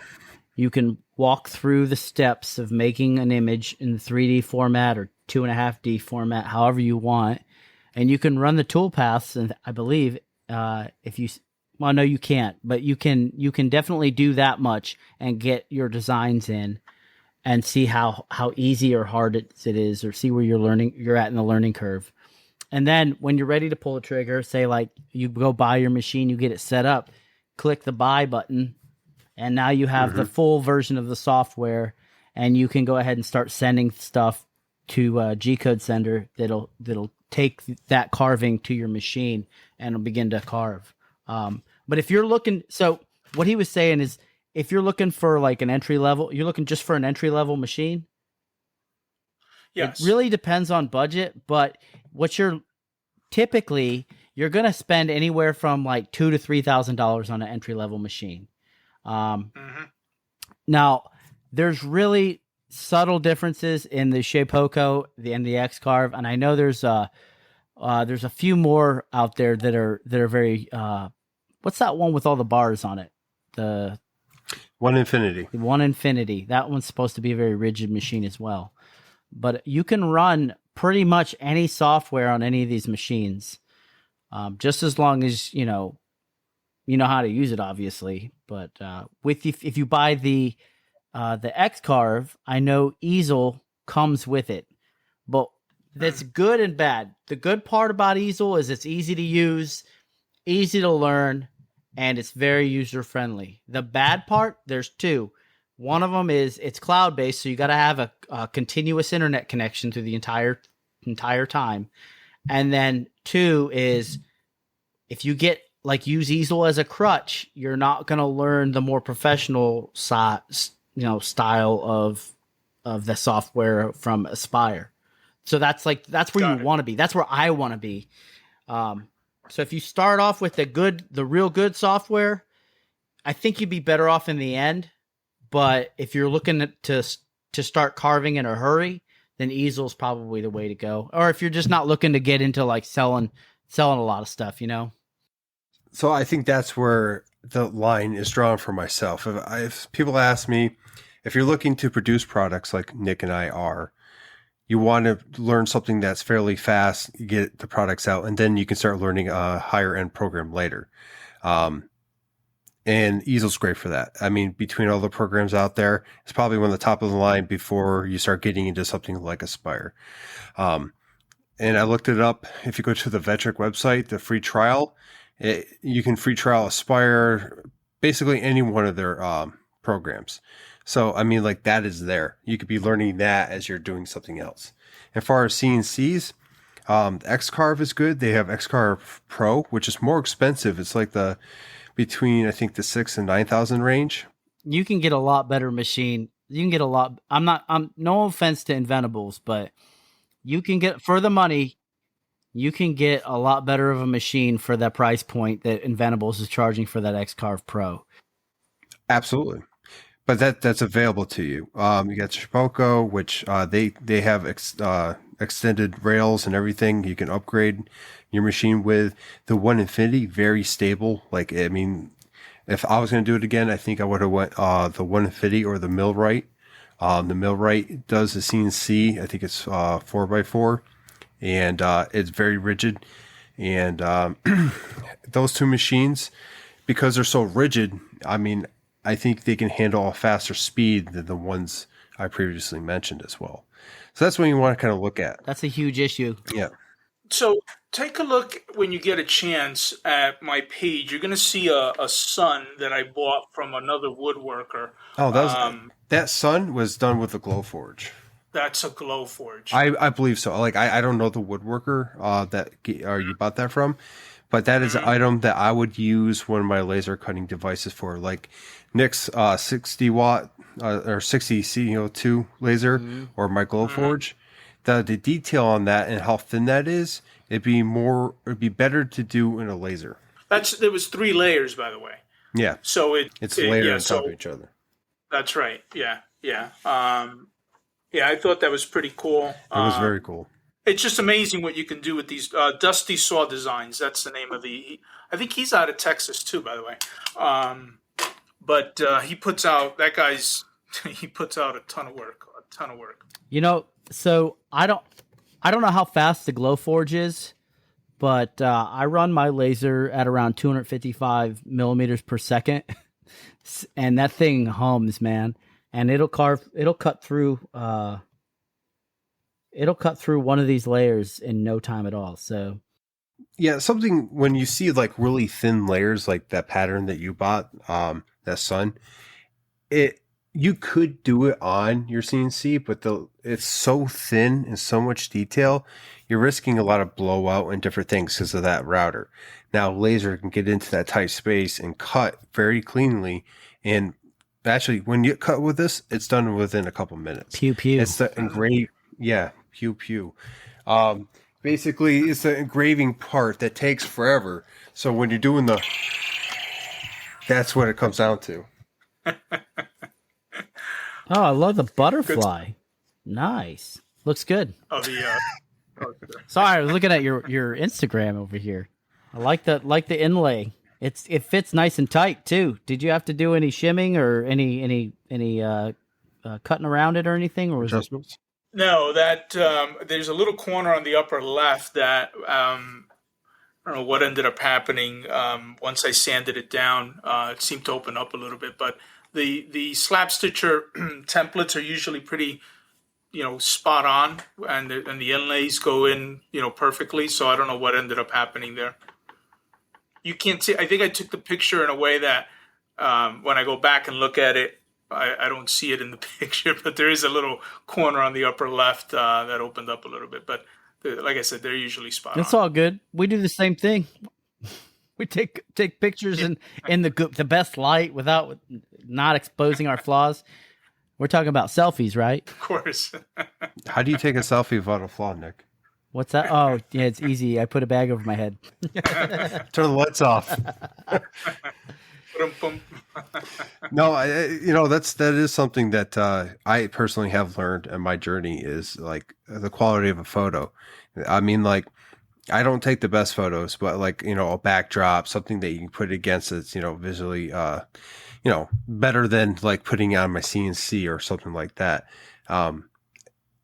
You can walk through the steps of making an image in 3D format or 2.5D format, however you want. And you can run the toolpaths, and I believe no, you can't, but you can definitely do that much and get your designs in and see how easy or hard it is, or see where you're at in the learning curve. And then when you're ready to pull the trigger, say like you go buy your machine, you get it set up, click the buy button, and now you have the full version of the software, and you can go ahead and start sending stuff to a G-code sender that'll take that carving to your machine and it'll begin to carve. But if you're looking, so what he was saying is, if you're looking for like an entry level, you're looking just for an entry level machine. Yes. It really depends on budget, but typically you're going to spend anywhere from like $2,000 to $3,000 on an entry level machine. Now there's really subtle differences in the Shapeoko, and the X-Carve, and I know there's a few more out there that are very what's that one with all the bars on it? The One Infinity. One Infinity. That one's supposed to be a very rigid machine as well. But you can run pretty much any software on any of these machines, just as long as you know how to use it, obviously. But if you buy the X-Carve, I know easel comes with it, but that's good and bad. The good part about easel is it's easy to use, easy to learn, and it's very user friendly. The bad part, there's two. One of them is it's cloud based, so you got to have a continuous internet connection through the entire time. And then two is if you use easel as a crutch, you're not going to learn the more professional style of the software from Aspire. So that's where you want to be. That's where I want to be. So if you start off with the real good software, I think you'd be better off in the end. But if you're looking to start carving in a hurry, then easel's probably the way to go. Or if you're just not looking to get into like selling a lot of stuff, So I think that's where the line is drawn for myself. If people ask me, if you're looking to produce products like Nick and I are, you want to learn something that's fairly fast, get the products out, and then you can start learning a higher end program later. And easel's great for that. I mean, between all the programs out there, it's probably one of the top of the line before you start getting into something like Aspire. And I looked it up. If you go to the Vectric website, the free trial, you can free trial Aspire, basically any one of their programs. So, I mean, like that is there. You could be learning that as you're doing something else. As far as CNCs, X-Carve is good. They have X-Carve Pro, which is more expensive. It's like between, I think, the 6 and 9,000 range. You can get a lot better machine. You can get a lot. I'm no offense to Inventables, but you can get, for the money, you can get a lot better of a machine for that price point that Inventables is charging for that X-Carve Pro. Absolutely. But that's available to you. You got Shipoko, which they have extended rails and everything. You can upgrade your machine with. The One Infinity, very stable. Like, I mean, if I was going to do it again, I think I would have went the One Infinity or the Millwright. The Millwright does the CNC. I think it's 4x4, and it's very rigid. And those two machines, because they're so rigid, I mean, I think they can handle a faster speed than the ones I previously mentioned as well. So that's what you want to kind of look at. That's a huge issue. Yeah. So take a look when you get a chance at my page. You're going to see a sun that I bought from another woodworker. Oh, that sun was done with a Glowforge. That's a Glowforge. I believe so. Like I don't know the woodworker that you bought that from, but that is an item that I would use one of my laser cutting devices for, like Nick's 60 watt or 60 CO2 laser or my Glowforge. The detail on that and how thin that is, it'd be better to do in a laser. There was 3 layers, by the way. Yeah. So it's layered on top of each other. That's right. Yeah. Yeah. Yeah, I thought that was pretty cool. It was very cool. It's just amazing what you can do with these Dusty Saw Designs. That's the name of I think he's out of Texas too, by the way. But he puts out a ton of work. You know, so I don't know how fast the Glowforge is, but I run my laser at around 255 millimeters per second, and that thing hums, man. And it'll cut through one of these layers in no time at all. So yeah, something when you see like really thin layers like that pattern that you bought, that sun, you could do it on your CNC, but it's so thin and so much detail, you're risking a lot of blowout and different things because of that router. Now laser can get into that tight space and cut very cleanly, and actually, when you cut with this, it's done within a couple minutes. Pew pew. It's the pew pew. Basically, it's the engraving part that takes forever. So when you're doing that's what it comes down to. Oh, I love the butterfly. Good. Nice. Looks good. Oh, Sorry, I was looking at your Instagram over here. I like the inlay. It fits nice and tight too. Did you have to do any shimming or any cutting around it or anything, or adjustments? No, that there's a little corner on the upper left that I don't know what ended up happening. Once I sanded it down, it seemed to open up a little bit. But the slab stitcher templates are usually pretty, spot on, and the inlays go in, perfectly. So I don't know what ended up happening there. You can't see. I think I took the picture in a way that when I go back and look at it, I don't see it in the picture. But there is a little corner on the upper left that opened up a little bit. But like I said, they're usually spot on. It's all good. We do the same thing. We take pictures in the best light without not exposing our flaws. We're talking about selfies, right? Of course. How do you take a selfie without a flaw, Nick? What's that? Oh, yeah, it's easy. I put a bag over my head. Turn the lights off. No, that is something that I personally have learned in my journey is like the quality of a photo. I mean, like I don't take the best photos, but like, a backdrop, something that you can put against it's, visually, better than like putting on my CNC or something like that.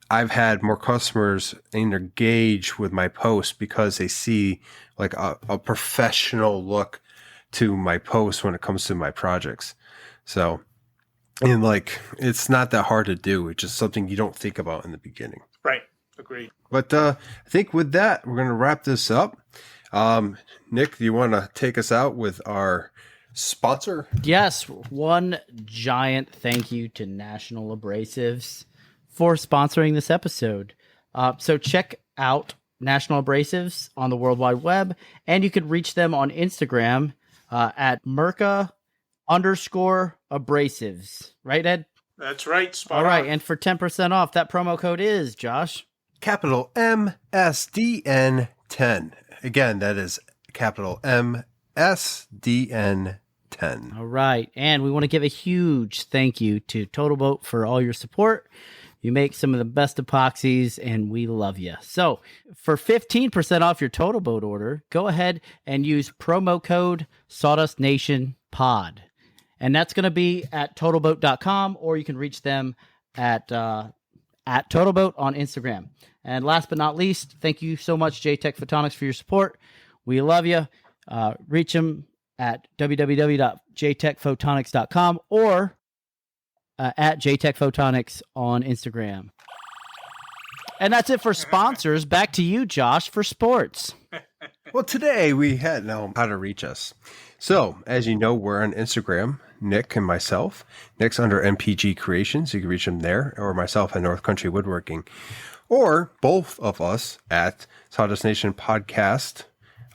I've had more customers engage with my post because they see like a professional look to my post when it comes to my projects. So, and like, it's not that hard to do. It's just something you don't think about in the beginning. Right. Agreed. But I think with that, we're going to wrap this up. Nick, do you want to take us out with our sponsor? Yes, one giant thank you to National Abrasives for sponsoring this episode. So check out National Abrasives on the World Wide Web, and you can reach them on Instagram at Merca_abrasives. Right, Ed? That's right. Spot All right, on. and for 10% off, that promo code is, Josh. Capital MSDN10. Again, that is capital MSDN10. All right, and we want to give a huge thank you to Totalboat for all your support. You make some of the best epoxies, and we love you. So for 15% off your Totalboat order, go ahead and use promo code SawdustNationPod. And that's going to be at totalboat.com, or you can reach them at Totalboat on Instagram. And last but not least, thank you so much, Jtechphotonics, for your support. We love you. Reach them at www.jtechphotonics.com or at Jtechphotonics on Instagram. And that's it for sponsors. Back to you, Josh, for sports. Well, today we had know how to reach us. So, as you know, we're on Instagram, Nick and myself. Nick's under MPG Creations. You can reach him there, or myself at North Country Woodworking, or both of us at Sawdust Nation Podcast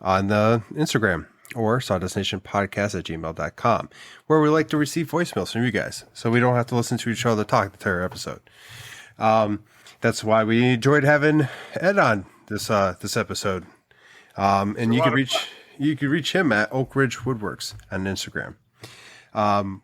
on the Instagram, or sawdustnationpodcast@gmail.com, where we like to receive voicemails from you guys, so we don't have to listen to each other talk the entire episode. That's why we enjoyed having Ed on this episode. And you can reach him at Oak Ridge Woodworks on Instagram.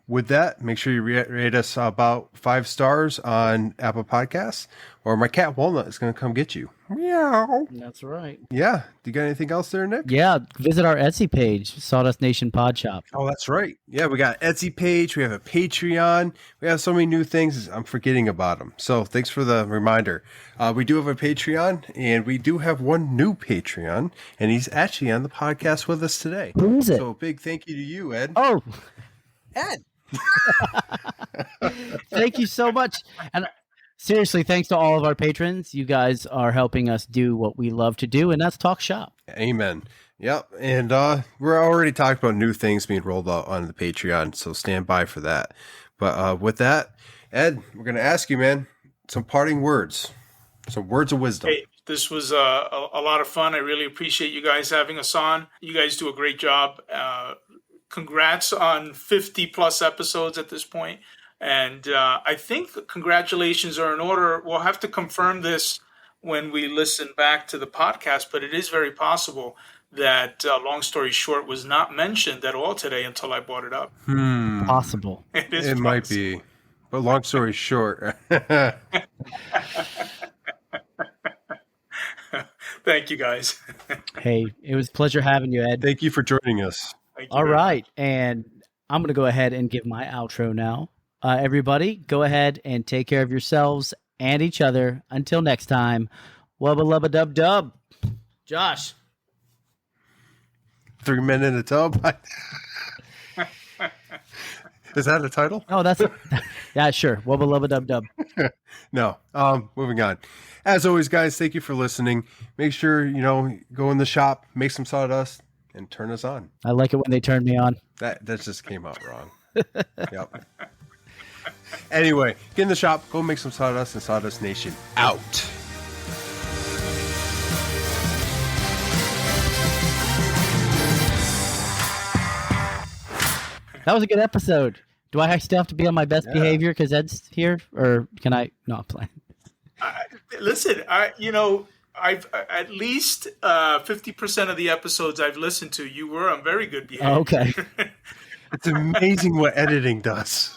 With that, make sure you rate us about 5 stars on Apple Podcasts, or my cat Walnut is going to come get you. Meow. That's right. Yeah. Do you got anything else there, Nick? Yeah, visit our Etsy page, Sawdust Nation Pod Shop. Oh, that's right. Yeah, we got an Etsy page. We have a Patreon. We have so many new things. I'm forgetting about them. So thanks for the reminder. We do have a Patreon, and we do have one new Patreon, and he's actually on the podcast with us today. Who is it? So a big thank you to you, Ed. Oh, Ed. thank you so much. And seriously, thanks to all of our patrons. You guys are helping us do what we love to do, and that's talk shop. Amen. Yep. And we're already talking about new things being rolled out on the Patreon, so stand by for that. But with that, Ed, we're going to ask you, man, some parting words, some words of wisdom. Hey, this was a lot of fun. I really appreciate you guys having us on. You guys do a great job. Congrats on 50 plus episodes at this point. And I think congratulations are in order. We'll have to confirm this when we listen back to the podcast, but it is very possible that long story short was not mentioned at all today until I brought it up. Possible. It might be, but long story short. Thank you, guys. Hey, it was a pleasure having you, Ed. Thank you for joining us. Thank you All very right. And I'm going to go ahead and give my outro now. Everybody, go ahead and take care of yourselves and each other. Until next time, wubba lubba dub dub. Josh. 3 Men in a Tub. Is that a title? Oh, that's yeah, sure. Wubba lubba dub dub. No. Moving on. As always, guys, thank you for listening. Make sure, go in the shop, make some sawdust, and turn us on. I like it when they turn me on. That just came out wrong. Yep. Anyway, get in the shop, go make some sawdust, and Sawdust Nation out. That was a good episode. Do I still have to be on my best behavior because Ed's here, or can I not play? Listen, I've at least 50% of the episodes I've listened to, you were on very good behavior. Oh, okay. It's amazing what editing does.